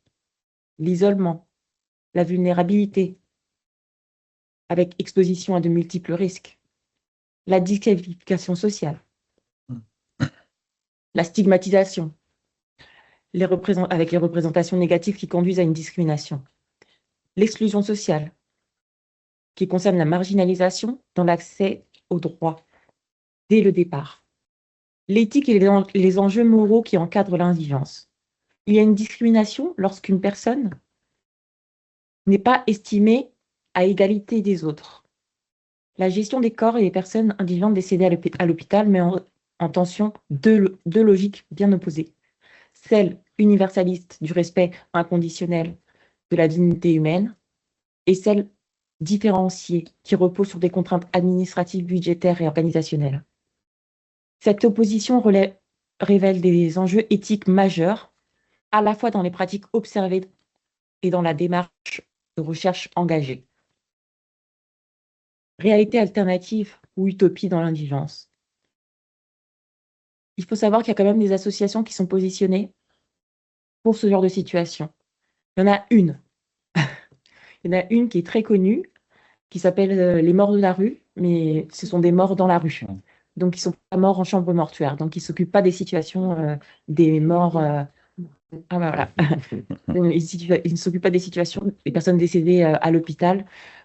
l'isolement, la vulnérabilité, avec exposition à de multiples risques, la disqualification sociale, la stigmatisation, avec les représentations négatives qui conduisent à une discrimination, l'exclusion sociale, qui concerne la marginalisation dans l'accès aux droits dès le départ, l'éthique et les enjeux moraux qui encadrent l'indigence. Il y a une discrimination lorsqu'une personne n'est pas estimée à égalité des autres. La gestion des corps et des personnes indigentes décédées à l'hôpital met en tension deux logiques bien opposées. Celle universaliste du respect inconditionnel de la dignité humaine et celle différenciée qui repose sur des contraintes administratives, budgétaires et organisationnelles. Cette opposition révèle des enjeux éthiques majeurs, à la fois dans les pratiques observées et dans la démarche de recherche engagée. Réalité alternative ou utopie dans l'indigence. Il faut savoir qu'il y a quand même des associations qui sont positionnées pour ce genre de situation. Il y en a une. Il y en a une qui est très connue, qui s'appelle les morts de la rue, mais ce sont des morts dans la rue. Donc, ils ne sont pas morts en chambre mortuaire. Donc, ils ne s'occupent pas des situations des morts. Voilà. Ils ne s'occupent pas des situations des personnes décédées à l'hôpital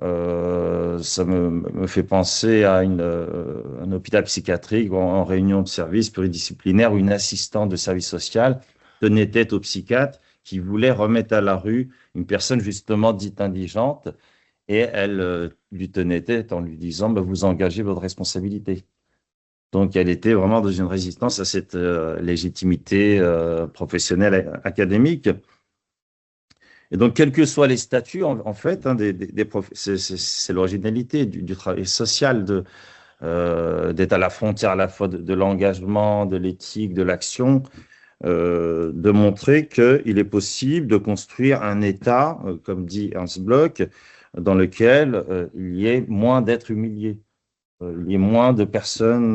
Ça me fait penser à un hôpital psychiatrique en réunion de service pluridisciplinaire où une assistante de service social tenait tête au psychiatre qui voulait remettre à la rue une personne justement dite indigente et elle lui tenait tête en lui disant bah, vous engagez votre responsabilité. Donc elle était vraiment dans une résistance à cette légitimité professionnelle académique. Et donc, quels que soient les statuts, en fait, hein, c'est l'originalité du travail social d'être à la frontière à la fois de l'engagement, de l'éthique, de l'action, de montrer qu'il est possible de construire un État, comme dit Ernst Bloch, dans lequel il y ait moins d'êtres humiliés, il y ait moins de personnes.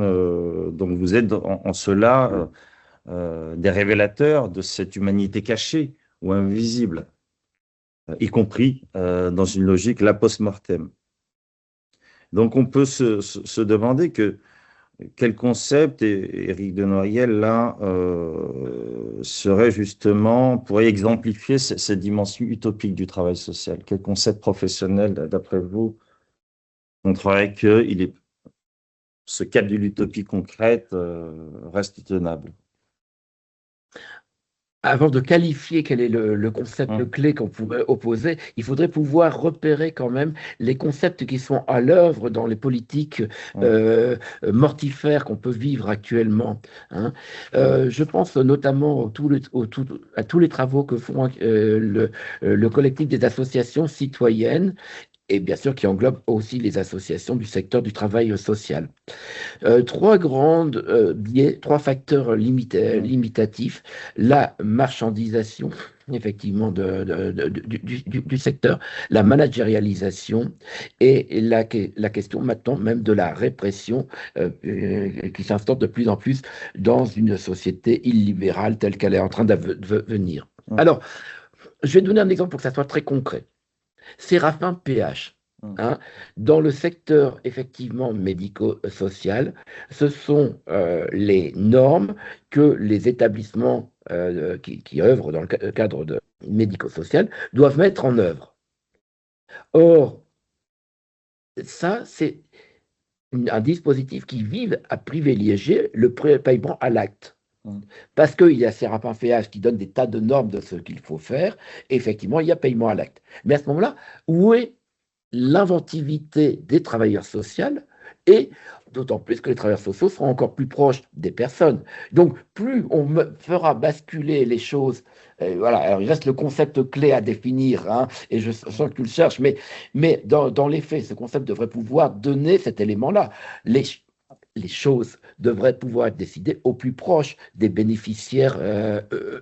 Donc, vous êtes en cela des révélateurs de cette humanité cachée ou invisible, y compris dans une logique la post-mortem. Donc on peut se demander quel concept, et Éric de Noyel, là, serait justement, pourrait exemplifier cette dimension utopique du travail social. Quel concept professionnel, d'après vous, montrerait que ce cap de l'utopie concrète reste tenable? Avant de qualifier quel est le concept clé qu'on pourrait opposer, il faudrait pouvoir repérer quand même les concepts qui sont à l'œuvre dans les politiques mortifères qu'on peut vivre actuellement. Hein. Je pense notamment à tous les travaux que font le collectif des associations citoyennes et bien sûr qui englobe aussi les associations du secteur du travail social. Trois biais, trois facteurs limitatifs. La marchandisation, effectivement, du secteur, la managérialisation et la question maintenant même de la répression qui s'instaure de plus en plus dans une société illibérale telle qu'elle est en train de venir. Alors, je vais donner un exemple pour que ça soit très concret. Séraphin PH. Hein, dans le secteur effectivement médico-social, ce sont les normes que les établissements qui œuvrent dans le cadre de médico-social doivent mettre en œuvre. Or, ça, c'est un dispositif qui vise à privilégier le paiement à l'acte. Parce qu'il y a Séraphin PH qui donne des tas de normes de ce qu'il faut faire, et effectivement, il y a paiement à l'acte. Mais à ce moment-là, où est l'inventivité des travailleurs sociaux et d'autant plus que les travailleurs sociaux seront encore plus proches des personnes. Donc, plus on fera basculer les choses, voilà, alors il reste le concept clé à définir, hein, et je sens que tu le cherches, mais dans les faits, ce concept devrait pouvoir donner cet élément-là. Les choses devraient pouvoir être décidées au plus proche des bénéficiaires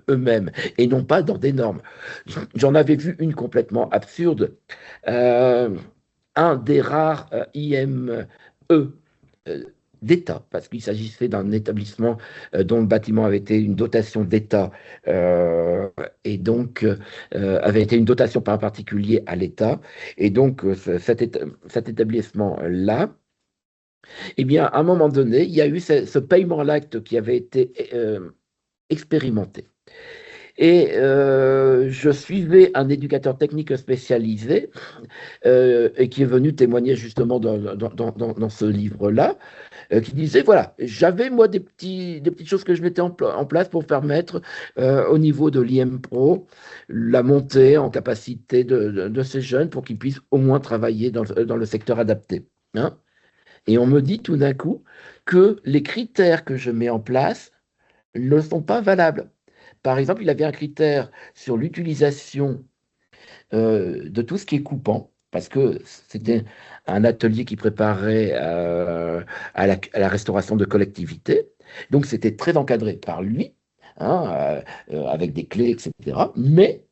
eux-mêmes et non pas dans des normes. J'en avais vu une complètement absurde. Un des rares IME d'État, parce qu'il s'agissait d'un établissement dont le bâtiment avait été une dotation d'État et donc avait été une dotation par un particulier à l'État. Et donc cet établissement-là, eh bien, à un moment donné, il y a eu ce paiement à l'acte qui avait été expérimenté. Et je suivais un éducateur technique spécialisé et qui est venu témoigner justement dans ce livre-là, qui disait, voilà, j'avais moi des petites choses que je mettais en place pour permettre au niveau de l'IM-Pro la montée en capacité de ces jeunes pour qu'ils puissent au moins travailler dans le secteur adapté. Hein. Et on me dit tout d'un coup que les critères que je mets en place ne sont pas valables. Par exemple, il avait un critère sur l'utilisation de tout ce qui est coupant, parce que c'était un atelier qui préparait à la restauration de collectivités. Donc, c'était très encadré par lui, hein, avec des clés, etc. Mais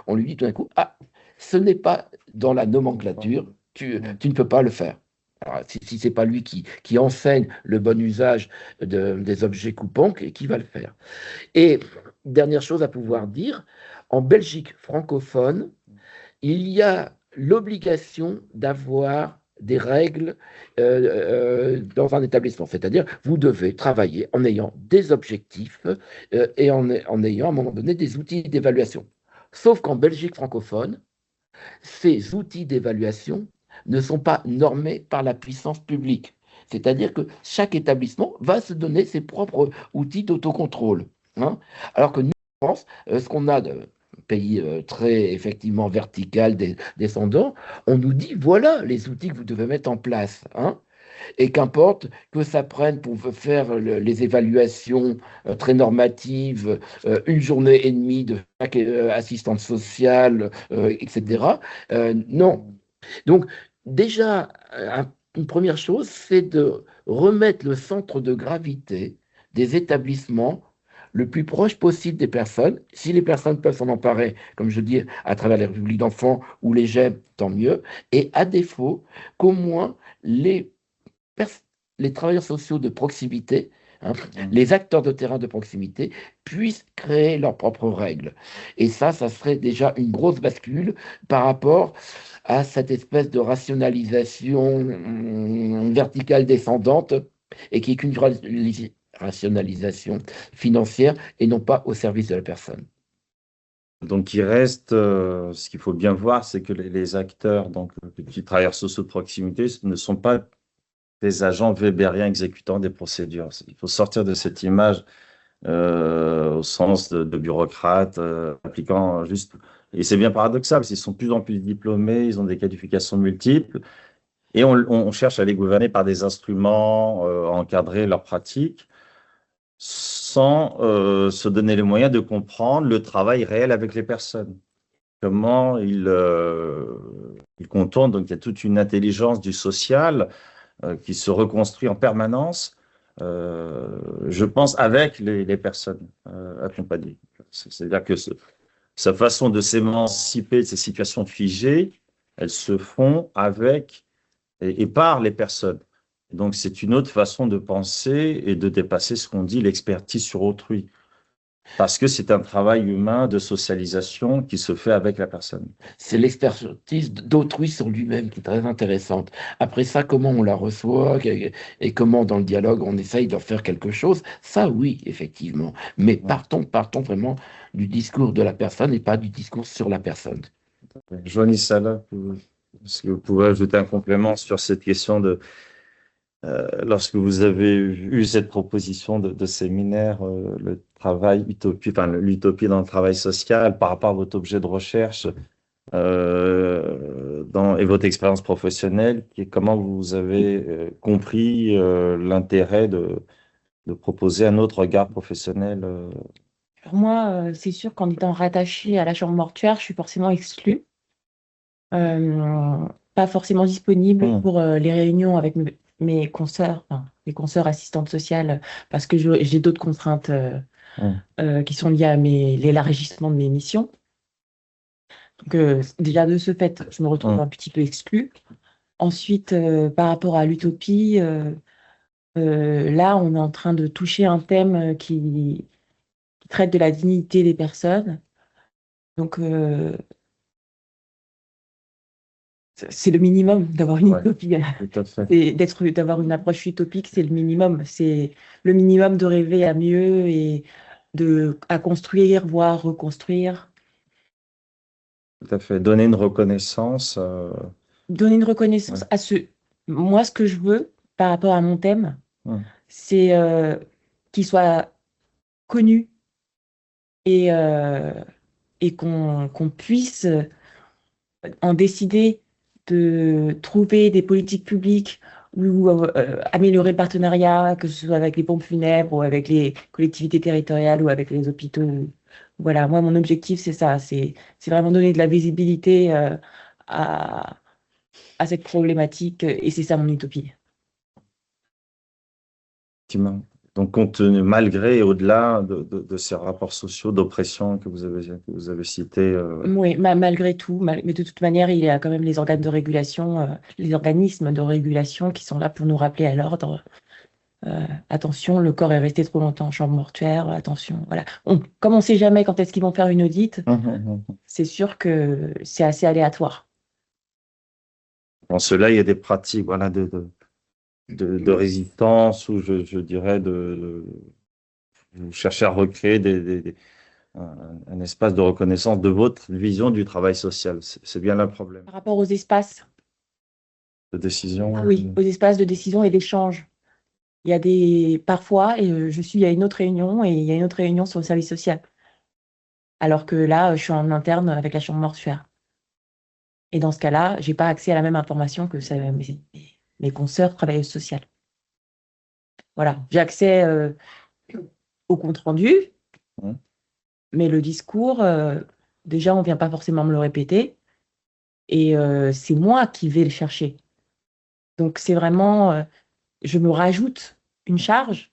on lui dit tout d'un coup, ah, ce n'est pas dans la nomenclature, tu ne peux pas le faire. Alors, si ce n'est pas lui qui enseigne le bon usage des objets coupants, qui va le faire? Et dernière chose à pouvoir dire, en Belgique francophone, il y a l'obligation d'avoir des règles dans un établissement. C'est-à-dire, vous devez travailler en ayant des objectifs et en ayant à un moment donné des outils d'évaluation. Sauf qu'en Belgique francophone, Ces outils d'évaluation ne sont pas normés par la puissance publique. C'est-à-dire que chaque établissement va se donner ses propres outils d'autocontrôle, hein. Alors que nous, en France, ce qu'on a de pays très effectivement vertical, descendant, on nous dit voilà les outils que vous devez mettre en place, hein. Et qu'importe que ça prenne pour faire les évaluations très normatives, une journée et demie de chaque assistante sociale, etc. Non. Donc, déjà, une première chose, c'est de remettre le centre de gravité des établissements le plus proche possible des personnes. Si les personnes peuvent s'en emparer, comme je dis, à travers les républiques d'enfants ou les GEM, tant mieux. Et à défaut, qu'au moins les les travailleurs sociaux de proximité, hein, les acteurs de terrain de proximité, puissent créer leurs propres règles. Et ça serait déjà une grosse bascule par rapport à cette espèce de rationalisation verticale descendante et qui est qu'une rationalisation financière et non pas au service de la personne. Donc, il reste, ce qu'il faut bien voir, c'est que les acteurs, donc les travailleurs sociaux de proximité, ne sont pas des agents webériens exécutant des procédures. Il faut sortir de cette image au sens de bureaucrates appliquant juste. Et c'est bien paradoxal, parce qu'ils sont de plus en plus diplômés, ils ont des qualifications multiples, et on cherche à les gouverner par des instruments, à encadrer leurs pratiques, sans se donner les moyens de comprendre le travail réel avec les personnes. Comment ils contournent. Donc, il y a toute une intelligence du social qui se reconstruit en permanence, je pense, avec les personnes accompagnées. C'est-à-dire que sa façon de s'émanciper de ces situations figées, elles se font avec et par les personnes. Donc, c'est une autre façon de penser et de dépasser ce qu'on dit l'expertise sur autrui. Parce que c'est un travail humain de socialisation qui se fait avec la personne. C'est l'expertise d'autrui sur lui-même qui est très intéressante. Après ça, comment on la reçoit et comment dans le dialogue on essaye d'en faire quelque chose, ça oui, effectivement. Mais partons vraiment du discours de la personne et pas du discours sur la personne. Joanie Sala, est-ce que vous pouvez ajouter un complément sur cette question de lorsque vous avez eu cette proposition de séminaire, le travail utopie, enfin l'utopie dans le travail social par rapport à votre objet de recherche et votre expérience professionnelle, comment vous avez compris l'intérêt de proposer un autre regard professionnel Pour moi, c'est sûr qu'en étant rattachée à la chambre mortuaire, je suis forcément exclue. Pas forcément disponible pour les réunions avec mes consoeurs, enfin, mes consoeurs assistantes sociales, parce que j'ai d'autres contraintes qui sont liées à l'élargissement de mes missions. Donc, déjà de ce fait, je me retrouve un petit peu exclue. Ensuite, par rapport à l'utopie, là, on est en train de toucher un thème qui traite de la dignité des personnes. Donc, c'est le minimum d'avoir une utopie. D'avoir une approche utopique, c'est le minimum. C'est le minimum de rêver à mieux et à construire, voire reconstruire. Tout à fait. Donner une reconnaissance. Donner une reconnaissance à moi, ce que je veux par rapport à mon thème, c'est qu'il soit connu et qu'on puisse en décider de trouver des politiques publiques ou améliorer le partenariat, que ce soit avec les pompes funèbres ou avec les collectivités territoriales ou avec les hôpitaux. Voilà, moi, mon objectif, c'est ça, c'est vraiment donner de la visibilité à cette problématique et c'est ça mon utopie. Donc, malgré et au-delà de ces rapports sociaux d'oppression que vous avez cités. Oui, malgré tout, mais de toute manière, il y a quand même les organes de régulation, les organismes de régulation qui sont là pour nous rappeler à l'ordre. Attention, le corps est resté trop longtemps en chambre mortuaire, attention, voilà. Comme on ne sait jamais quand est-ce qu'ils vont faire une audite, c'est sûr que c'est assez aléatoire. Dans cela, il y a des pratiques voilà, de résistance ou je dirais vous cherchez à recréer un espace de reconnaissance de votre vision du travail social. C'est bien là le problème Par rapport aux espaces, de décision. oui, aux espaces de décision et d'échange. Il y a parfois, je suis à une autre réunion et il y a une autre réunion sur le service social. Alors que là, je suis en interne avec la chambre mortuaire. Et dans ce cas-là, j'ai pas accès à la même information que mes consoeurs travailleuses sociales. Voilà, j'ai accès au compte rendu, Mmh. mais le discours, déjà, on vient pas forcément me le répéter, et c'est moi qui vais le chercher. Donc c'est vraiment, je me rajoute une charge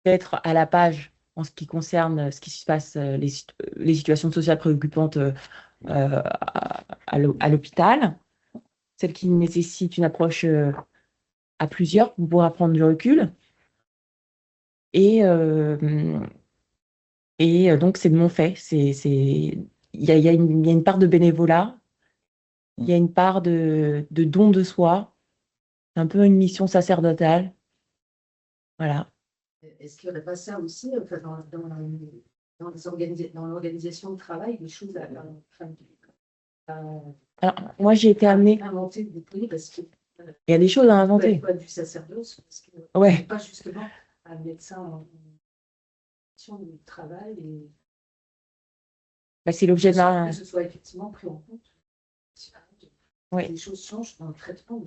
d'être à la page en ce qui concerne ce qui se passe, les situations sociales préoccupantes à l'hôpital, celles qui nécessitent une approche à plusieurs pour pouvoir prendre du recul. Et, donc, c'est de mon fait. Il y a une part de bénévolat, il y a une part de don de soi, un peu une mission sacerdotale. Voilà. Est-ce qu'il n'y aurait pas ça aussi enfin, dans l'organisation de travail, des choses Alors, moi, j'ai été amenée. Inventer, déployer, parce que il y a des choses à inventer. pas du sacerdoce, parce que Ouais. pas justement à mettre ça en du travail et Bah, c'est l'objet de que ce soit effectivement pris en compte. Oui. Les choses changent dans le traitement.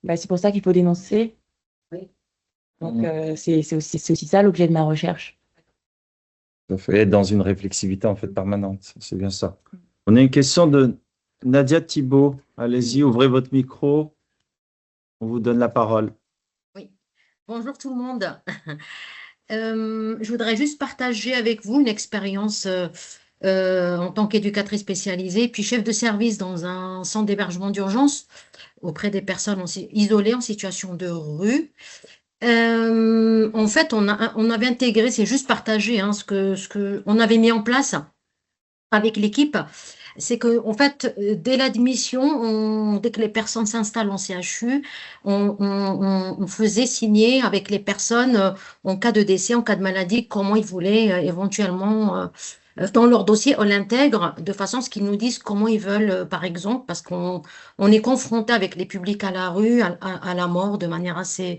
Bah, c'est pour ça qu'il faut dénoncer. Oui. Donc, c'est aussi ça l'objet de ma recherche. Il faut être dans une réflexivité en fait permanente. C'est bien ça. On a une question de Nadia Thibault. Allez-y, ouvrez votre micro. On vous donne la parole. Oui. Bonjour tout le monde. Je voudrais juste partager avec vous une expérience en tant qu'éducatrice spécialisée, puis chef de service dans un centre d'hébergement d'urgence auprès des personnes isolées en situation de rue. En fait, on avait intégré, c'est juste partagé, hein, ce que on avait mis en place avec l'équipe. C'est que, en fait, dès l'admission, dès que les personnes s'installent en CHU, on faisait signer avec les personnes, en cas de décès, en cas de maladie, comment ils voulaient éventuellement, dans leur dossier, on l'intègre de façon à ce qu'ils nous disent comment ils veulent, par exemple, parce qu'on est confronté avec les publics à la rue, à la mort de manière assez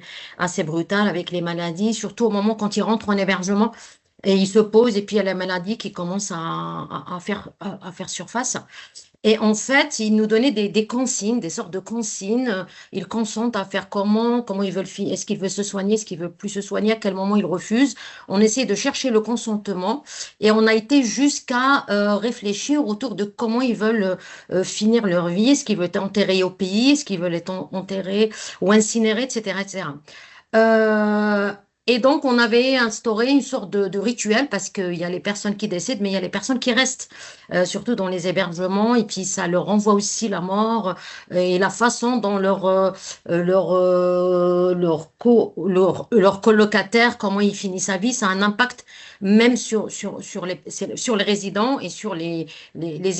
brutale, avec les maladies, surtout au moment quand ils rentrent en hébergement. Et il se pose, et puis il y a la maladie qui commence à faire surface. Et en fait, ils nous donnaient des consignes, des sortes de consignes. Ils consentent à faire comment ils veulent, est-ce qu'ils veulent se soigner, est-ce qu'ils veulent plus se soigner, à quel moment ils refusent. On essaie de chercher le consentement et on a été jusqu'à réfléchir autour de comment ils veulent finir leur vie. Est-ce qu'ils veulent être enterrés au pays, est-ce qu'ils veulent être enterrés ou incinérés, etc., etc. Et donc, on avait instauré une sorte de rituel parce qu'il y a les personnes qui décèdent, mais il y a les personnes qui restent, surtout dans les hébergements. Et puis, ça leur renvoie aussi la mort et la façon dont leur colocataire, comment il finit sa vie, ça a un impact même sur les résidents et sur les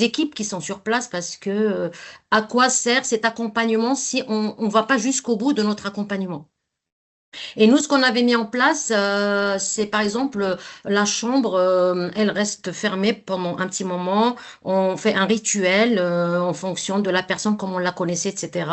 équipes qui sont sur place parce que à quoi sert cet accompagnement si on ne va pas jusqu'au bout de notre accompagnement? Et nous, ce qu'on avait mis en place, c'est par exemple la chambre, elle reste fermée pendant un petit moment. On fait un rituel en fonction de la personne, comme on la connaissait, etc.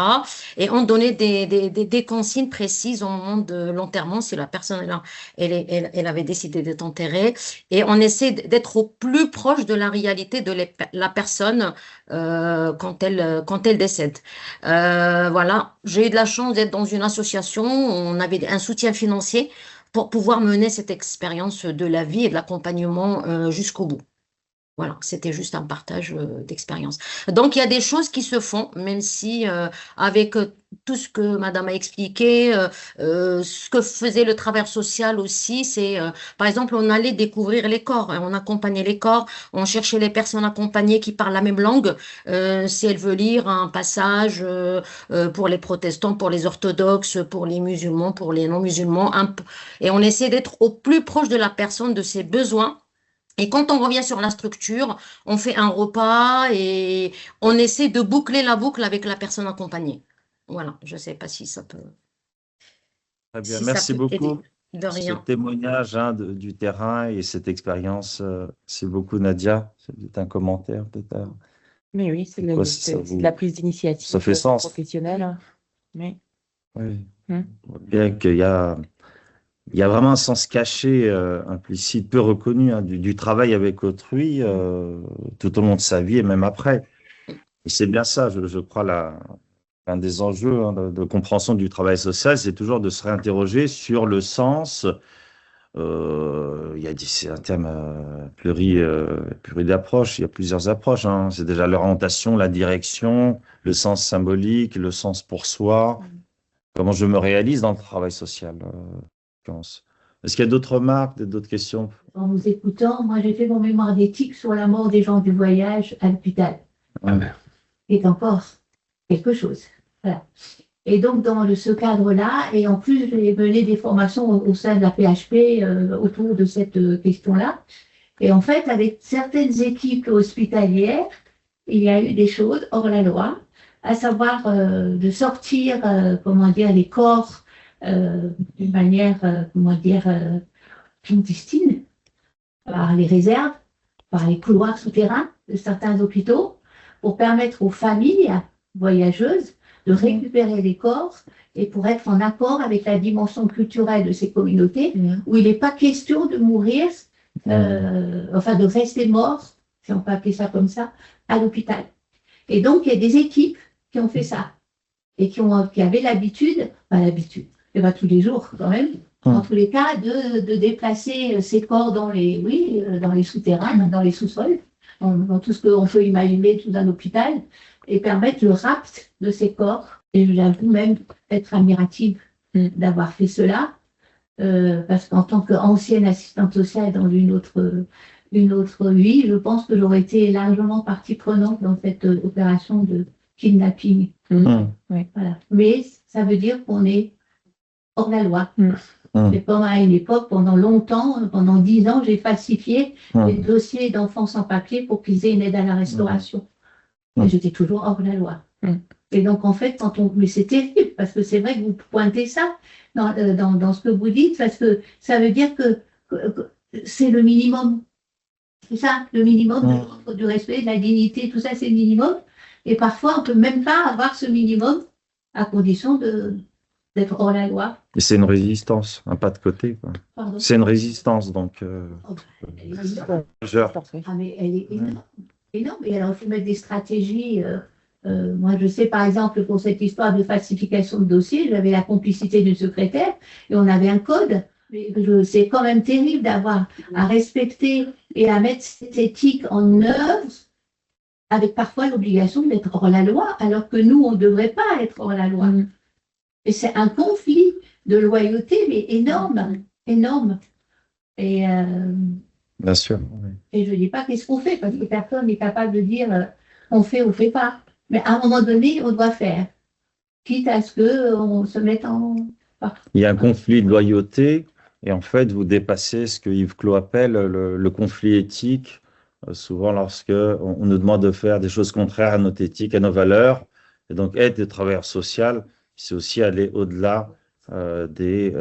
Et on donnait des consignes précises au moment de l'enterrement, si la personne elle avait décidé d'être enterrée. Et on essaie d'être au plus proche de la réalité de la personne quand elle décède. Voilà, j'ai eu de la chance d'être dans une association, on avait un soutien financier pour pouvoir mener cette expérience de la vie et de l'accompagnement jusqu'au bout. Voilà, c'était juste un partage d'expérience. Donc, il y a des choses qui se font, même si avec tout ce que Madame a expliqué, ce que faisait le travail social aussi, c'est, par exemple, on allait découvrir les corps, hein, on accompagnait les corps, on cherchait les personnes accompagnées qui parlent la même langue, si elle veut lire un passage pour les protestants, pour les orthodoxes, pour les musulmans, pour les non-musulmans, et on essaie d'être au plus proche de la personne, de ses besoins. Et quand on revient sur la structure, on fait un repas et on essaie de boucler la boucle avec la personne accompagnée. Voilà, je ne sais pas si ça peut, Très bien, si ça merci peut aider. beaucoup. De ce rien. témoignage du terrain et cette expérience. C'est beaucoup, Nadia. C'est peut-être un commentaire, peut-être. Mais oui, c'est Quoi, c'est de la prise d'initiative ça fait sens. professionnelle, hein. Oui. Oui. Hmm. On voit bien qu'il y a vraiment un sens caché, implicite, peu reconnu, hein, du travail avec autrui tout au long de sa vie et même après. Et c'est bien ça, je crois, un des enjeux de compréhension du travail social, c'est toujours de se réinterroger sur le sens. C'est un terme pluri d'approche, il y a plusieurs approches, hein. C'est déjà l'orientation, la direction, le sens symbolique, le sens pour soi. Comment je me réalise dans le travail social, je pense. Est-ce qu'il y a d'autres remarques, d'autres questions? En vous écoutant, moi j'ai fait mon mémoire d'éthique sur la mort des gens du voyage à l'hôpital, qui est encore quelque chose. Voilà. Et donc, dans ce cadre-là, et en plus, j'ai mené des formations au sein de la PHP autour de cette question-là. Et en fait, avec certaines équipes hospitalières, il y a eu des choses hors la loi, à savoir de sortir, comment dire, les corps d'une manière, comment dire, clandestine, par les réserves, par les couloirs souterrains de certains hôpitaux, pour permettre aux familles voyageuses de récupérer les corps et pour être en accord avec la dimension culturelle de ces communautés, où il n'est pas question de mourir, enfin de rester mort, si on peut appeler ça comme ça, à l'hôpital. Et donc, il y a des équipes qui ont fait ça et qui avaient l'habitude, et pas tous les jours quand même, en tous les cas, de déplacer ces corps dans les souterrains, dans les sous-sols, dans tout ce qu'on peut imaginer sous un hôpital, et permettre le rapt de ces corps. Et j'avoue même être admirative d'avoir fait cela, parce qu'en tant qu'ancienne assistante sociale dans une autre vie, je pense que j'aurais été largement partie prenante dans cette opération de kidnapping. Ouais. Voilà. Mais ça veut dire qu'on est hors la loi. C'est comme à une époque, pendant longtemps, pendant 10 ans, j'ai falsifié les dossiers d'enfants sans papier pour qu'ils aient une aide à la restauration. Et j'étais toujours hors la loi. Et donc, en fait, mais c'est terrible, parce que c'est vrai que vous pointez ça dans ce que vous dites, parce que ça veut dire que c'est le minimum. C'est ça, le minimum du respect, de la dignité, tout ça, c'est le minimum. Et parfois, on ne peut même pas avoir ce minimum à condition d'être hors la loi. Et c'est une résistance, un pas de côté, quoi. C'est une résistance, donc. Majeure. Ah, mais elle est énorme. Énorme. Et alors, il faut mettre des stratégies. Moi, je sais, par exemple, pour cette histoire de falsification de dossier, j'avais la complicité du secrétaire et on avait un code. Mais c'est quand même terrible d'avoir à respecter et à mettre cette éthique en œuvre avec parfois l'obligation d'être hors la loi, alors que nous, on ne devrait pas être hors la loi. Et c'est un conflit de loyauté, mais énorme, énorme. Et, bien sûr. Et je ne dis pas qu'est-ce qu'on fait, parce que personne n'est capable de dire on fait ou fait pas. Mais à un moment donné, on doit faire, quitte à ce qu'on se mette en... Il y a un conflit de loyauté, et en fait, vous dépassez ce que Yves Clos appelle le conflit éthique, souvent lorsque on nous demande de faire des choses contraires à notre éthique, à nos valeurs. Et donc, être travailleur social, c'est aussi aller au-delà des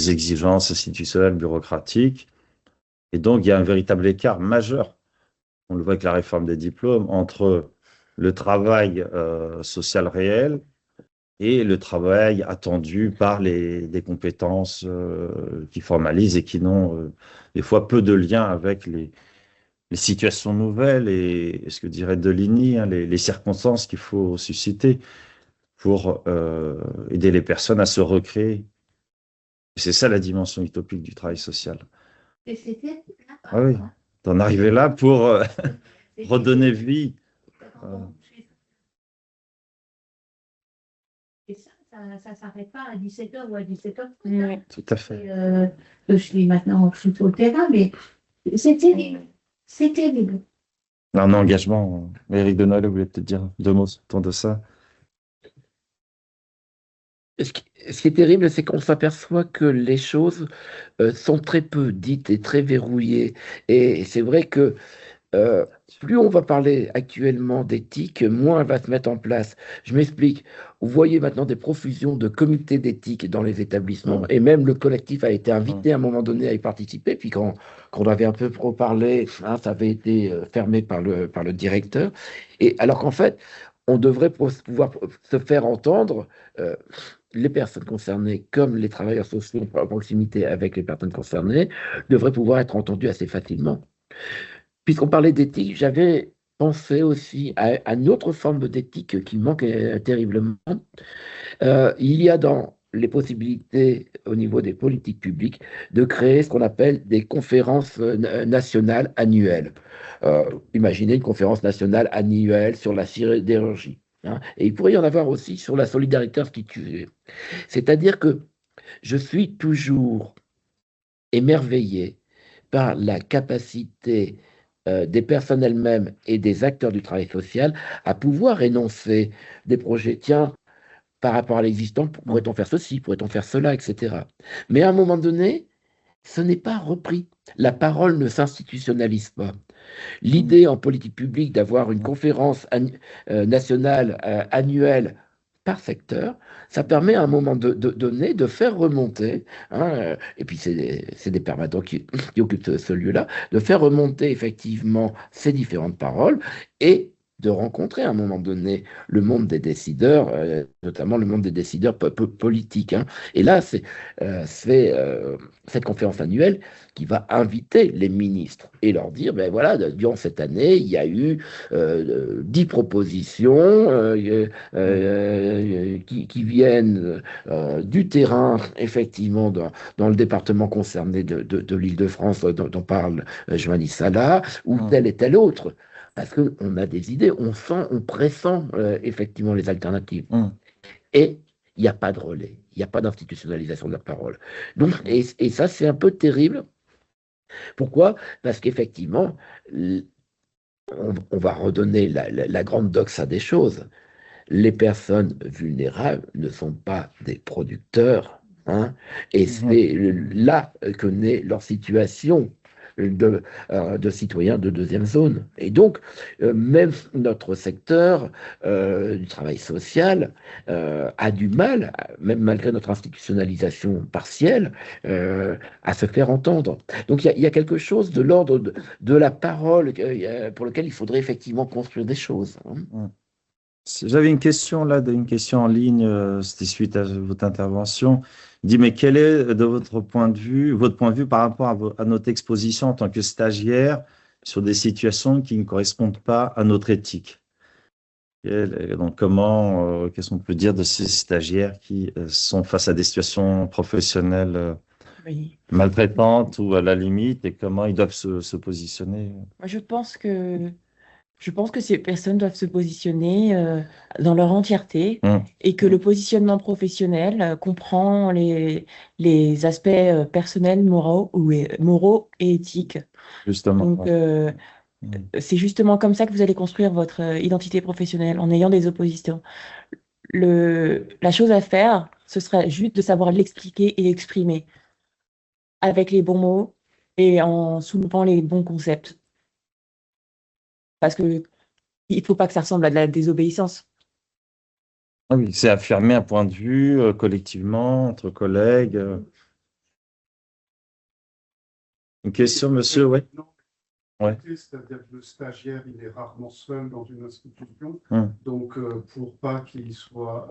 exigences institutionnelles, bureaucratiques. Et donc, il y a un véritable écart majeur, on le voit avec la réforme des diplômes, entre le travail social réel et le travail attendu par des compétences qui formalisent et qui n'ont des fois peu de lien avec les situations nouvelles et ce que dirait Deligny, hein, les circonstances qu'il faut susciter pour aider les personnes à se recréer. C'est ça la dimension utopique du travail social. Et c'était... Ah oui, d'en arriver là pour redonner vie. Et ça ne s'arrête pas à 17h ou à 17h. Oui. Tout à fait. Je suis sur le terrain, mais c'est terrible. C'est terrible. Un engagement. Éric de Noël, vous voulez peut-être dire 2 mots autour de ça? Ce qui est terrible, c'est qu'on s'aperçoit que les choses sont très peu dites et très verrouillées. Et c'est vrai que plus on va parler actuellement d'éthique, moins elle va se mettre en place. Je m'explique. Vous voyez maintenant des profusions de comités d'éthique dans les établissements, et même le collectif a été invité à un moment donné à y participer. Puis quand on avait un peu trop parlé, hein, ça avait été fermé par le directeur. Et alors qu'en fait, on devrait pouvoir se faire entendre. Les personnes concernées, comme les travailleurs sociaux en proximité avec les personnes concernées, devraient pouvoir être entendues assez facilement. Puisqu'on parlait d'éthique, j'avais pensé aussi à une autre forme d'éthique qui manque terriblement. Il y a dans les possibilités au niveau des politiques publiques de créer ce qu'on appelle des conférences nationales annuelles. Imaginez une conférence nationale annuelle sur la sidérurgie. Hein, et il pourrait y en avoir aussi sur la solidarité institutionnelle. C'est-à-dire que je suis toujours émerveillé par la capacité des personnes elles-mêmes et des acteurs du travail social à pouvoir énoncer des projets. Tiens, par rapport à l'existant, pourrait-on faire ceci, pourrait-on faire cela, etc. Mais à un moment donné, ce n'est pas repris. La parole ne s'institutionnalise pas. L'idée en politique publique d'avoir une conférence nationale annuelle par secteur, ça permet à un moment donné de faire remonter, hein, et puis c'est des permanents qui occupent ce lieu-là, de faire remonter effectivement ces différentes paroles et de rencontrer à un moment donné le monde des décideurs, notamment le monde des décideurs politiques. Hein. Et là, c'est cette conférence annuelle qui va inviter les ministres et leur dire, ben voilà, durant cette année, il y a eu 10 propositions qui viennent du terrain, effectivement, dans le département concerné de l'Île-de-France dont parle Joanny Salah, ou tel et tel autre. Parce qu'on a des idées, on sent, on pressent effectivement les alternatives. Et il n'y a pas de relais, il n'y a pas d'institutionnalisation de la parole. Donc, et ça, c'est un peu terrible. Pourquoi? Parce qu'effectivement, on va redonner la grande doxa des choses. Les personnes vulnérables ne sont pas des producteurs, hein, et c'est là que naît leur situation de citoyens de deuxième zone. Et donc, même notre secteur du travail social a du mal, même malgré notre institutionnalisation partielle, à se faire entendre. Donc, il y a quelque chose de l'ordre de la parole pour lequel il faudrait effectivement construire des choses. Hein. J'avais une question là, une question en ligne, c'était suite à votre intervention. Il dit, mais quel est de votre point de vue par rapport à notre exposition en tant que stagiaire sur des situations qui ne correspondent pas à notre éthique? Donc, qu'est-ce qu'on peut dire de ces stagiaires qui sont face à des situations professionnelles maltraitantes ou à la limite, et comment ils doivent se positionner? Moi, je pense que ces personnes doivent se positionner dans leur entièreté et que le positionnement professionnel comprend les aspects personnels, moraux et éthiques. Justement. Donc, c'est justement comme ça que vous allez construire votre identité professionnelle, en ayant des oppositions. La chose à faire, ce serait juste de savoir l'expliquer et l'exprimer avec les bons mots et en soulevant les bons concepts. Parce qu'il ne faut pas que ça ressemble à de la désobéissance. Ah oui, c'est affirmer un point de vue collectivement, entre collègues. Une question, monsieur? Oui. Ouais. C'est-à-dire que le stagiaire, il est rarement seul dans une institution. Donc, pour pas qu'il soit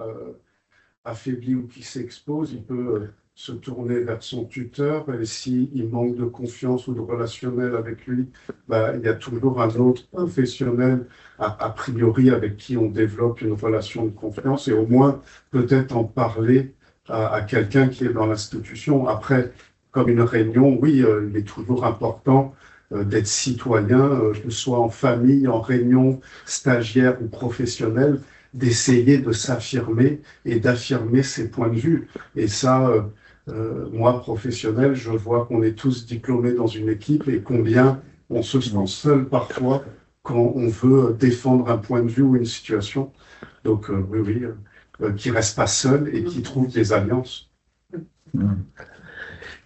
affaibli ou qu'il s'expose, il peut se tourner vers son tuteur. Et s'il manque de confiance ou de relationnel avec lui, il y a toujours un autre professionnel, a priori, avec qui on développe une relation de confiance. Et au moins, peut-être en parler à quelqu'un qui est dans l'institution. Après, comme une réunion, oui, il est toujours important d'être citoyen, que ce soit en famille, en réunion, stagiaire ou professionnel, d'essayer de s'affirmer et d'affirmer ses points de vue. Et ça, moi, professionnel, je vois qu'on est tous diplômés dans une équipe et combien on se sent seul parfois quand on veut défendre un point de vue ou une situation. Donc, oui, qui ne reste pas seul et qui trouve des alliances.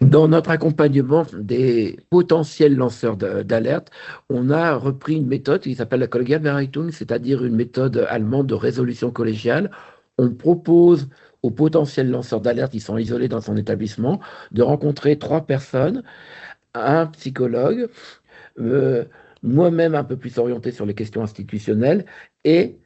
Dans notre accompagnement des potentiels lanceurs d'alerte, on a repris une méthode qui s'appelle la Kollegialberatung, c'est-à-dire une méthode allemande de résolution collégiale. On propose aux potentiels lanceurs d'alerte qui sont isolés dans son établissement de rencontrer 3 personnes, un psychologue, moi-même un peu plus orienté sur les questions institutionnelles, et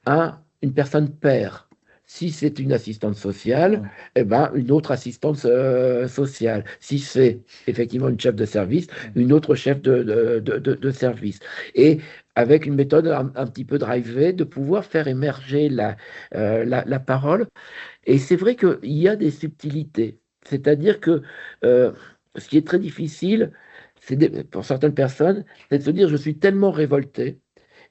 une personne paire. Si c'est une assistante sociale, eh ben, une autre assistante sociale. Si c'est effectivement une chef de service, une autre chef de service. Et avec une méthode un petit peu drivée, de pouvoir faire émerger la parole. Et c'est vrai qu'il y a des subtilités. C'est-à-dire que ce qui est très difficile, pour certaines personnes, c'est de se dire je suis tellement révolté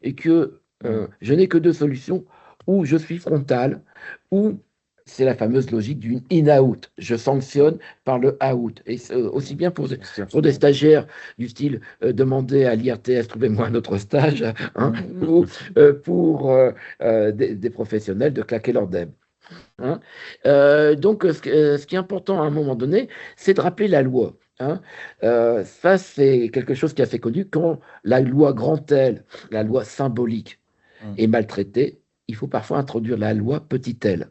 et que je n'ai que 2 solutions, ou je suis frontal, ou c'est la fameuse logique d'une in-out. Je sanctionne par le out. Et aussi bien pour des stagiaires du style demander à l'IRTS, trouvez-moi un autre stage, hein, ou pour des professionnels de claquer leur dème. Hein. Donc, ce qui est important à un moment donné, c'est de rappeler la loi. Hein. Ça, c'est quelque chose qui est assez connu. Quand la loi grand-L, la loi symbolique, est maltraitée, il faut parfois introduire la loi petit-L.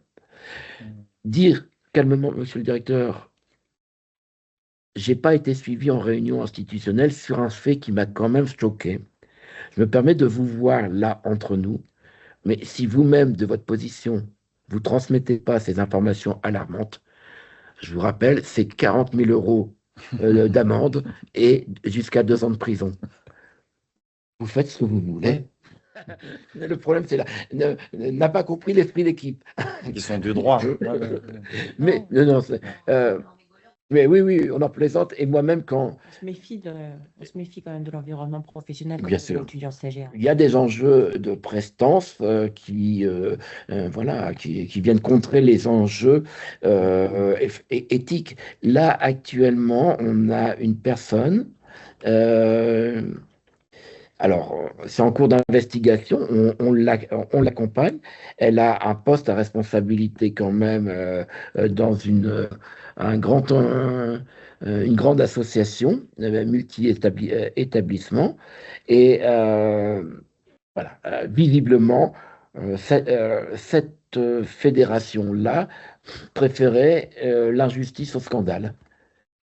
Dire calmement, monsieur le directeur, j'ai pas été suivi en réunion institutionnelle sur un fait qui m'a quand même choqué. Je me permets de vous voir là entre nous, mais si vous-même, de votre position, vous ne transmettez pas ces informations alarmantes, je vous rappelle, c'est 40 000 euros d'amende et jusqu'à 2 ans de prison. Vous faites ce que vous voulez. Le problème, c'est là, n'a pas compris l'esprit d'équipe. Ils sont du droit. Mais mais oui, on en plaisante. Et moi-même, quand... On se méfie quand même de l'environnement professionnel Bien quand on est sûr. étudiant stagiaire. Il y a des enjeux de prestance qui viennent contrer les enjeux éthiques. Là, actuellement, on a une personne... alors, c'est en cours d'investigation, on l'accompagne. Elle a un poste à responsabilité quand même dans une grande association, multi-établissement. Et voilà, visiblement, cette fédération-là préférait l'injustice au scandale.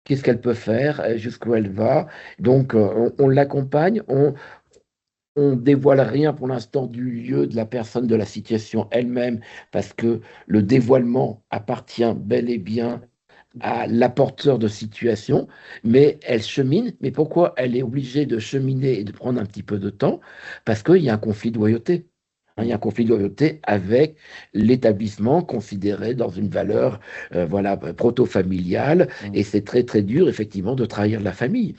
Qu'est-ce qu'elle peut faire, jusqu'où elle va. Donc, on l'accompagne, on dévoile rien pour l'instant du lieu, de la personne, de la situation elle-même, parce que le dévoilement appartient bel et bien à l'apporteur de situation, mais elle chemine. Mais pourquoi elle est obligée de cheminer et de prendre un petit peu de temps? Parce qu'il y a un conflit de loyauté. Il y a un conflit de loyauté avec l'établissement considéré dans une valeur proto-familiale, et c'est très très dur effectivement de trahir la famille.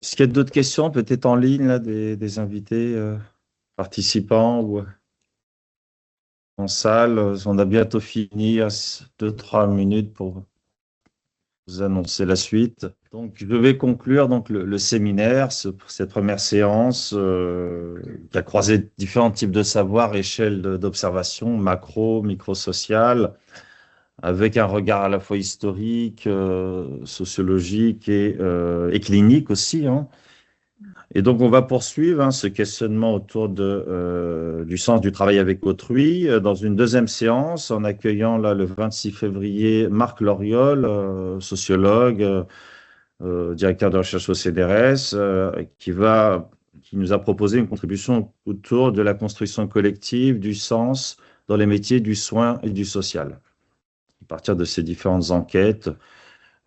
Est-ce qu'il y a d'autres questions, peut-être en ligne, là, des invités participants ou en salle? On a bientôt fini, 2-3 minutes pour vous annoncer la suite. Donc, je vais conclure donc, le séminaire, cette première séance qui a croisé différents types de savoirs, échelles d'observation, macro, micro-social, avec un regard à la fois historique, sociologique et clinique aussi. Hein. Et donc, on va poursuivre ce questionnement autour du sens du travail avec autrui dans une deuxième séance en accueillant là, le 26 février Marc Loriol, sociologue, directeur de recherche au CDRS, qui nous a proposé une contribution autour de la construction collective, du sens dans les métiers du soin et du social. À partir de ces différentes enquêtes,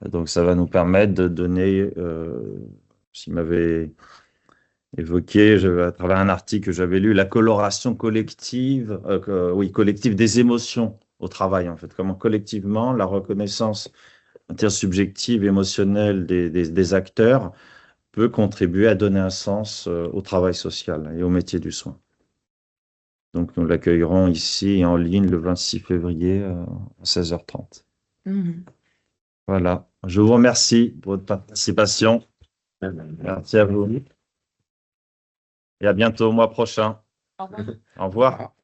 donc ça va nous permettre de donner, s'il m'avait évoqué, à travers un article que j'avais lu, la coloration collective, collective des émotions au travail, en fait, comment collectivement la reconnaissance intersubjective, émotionnelle des acteurs peut contribuer à donner un sens au travail social et au métier du soin. Donc, nous l'accueillerons ici en ligne le 26 février à 16h30. Voilà. Je vous remercie pour votre participation. Merci à vous. Et à bientôt au mois prochain. Au revoir. Au revoir.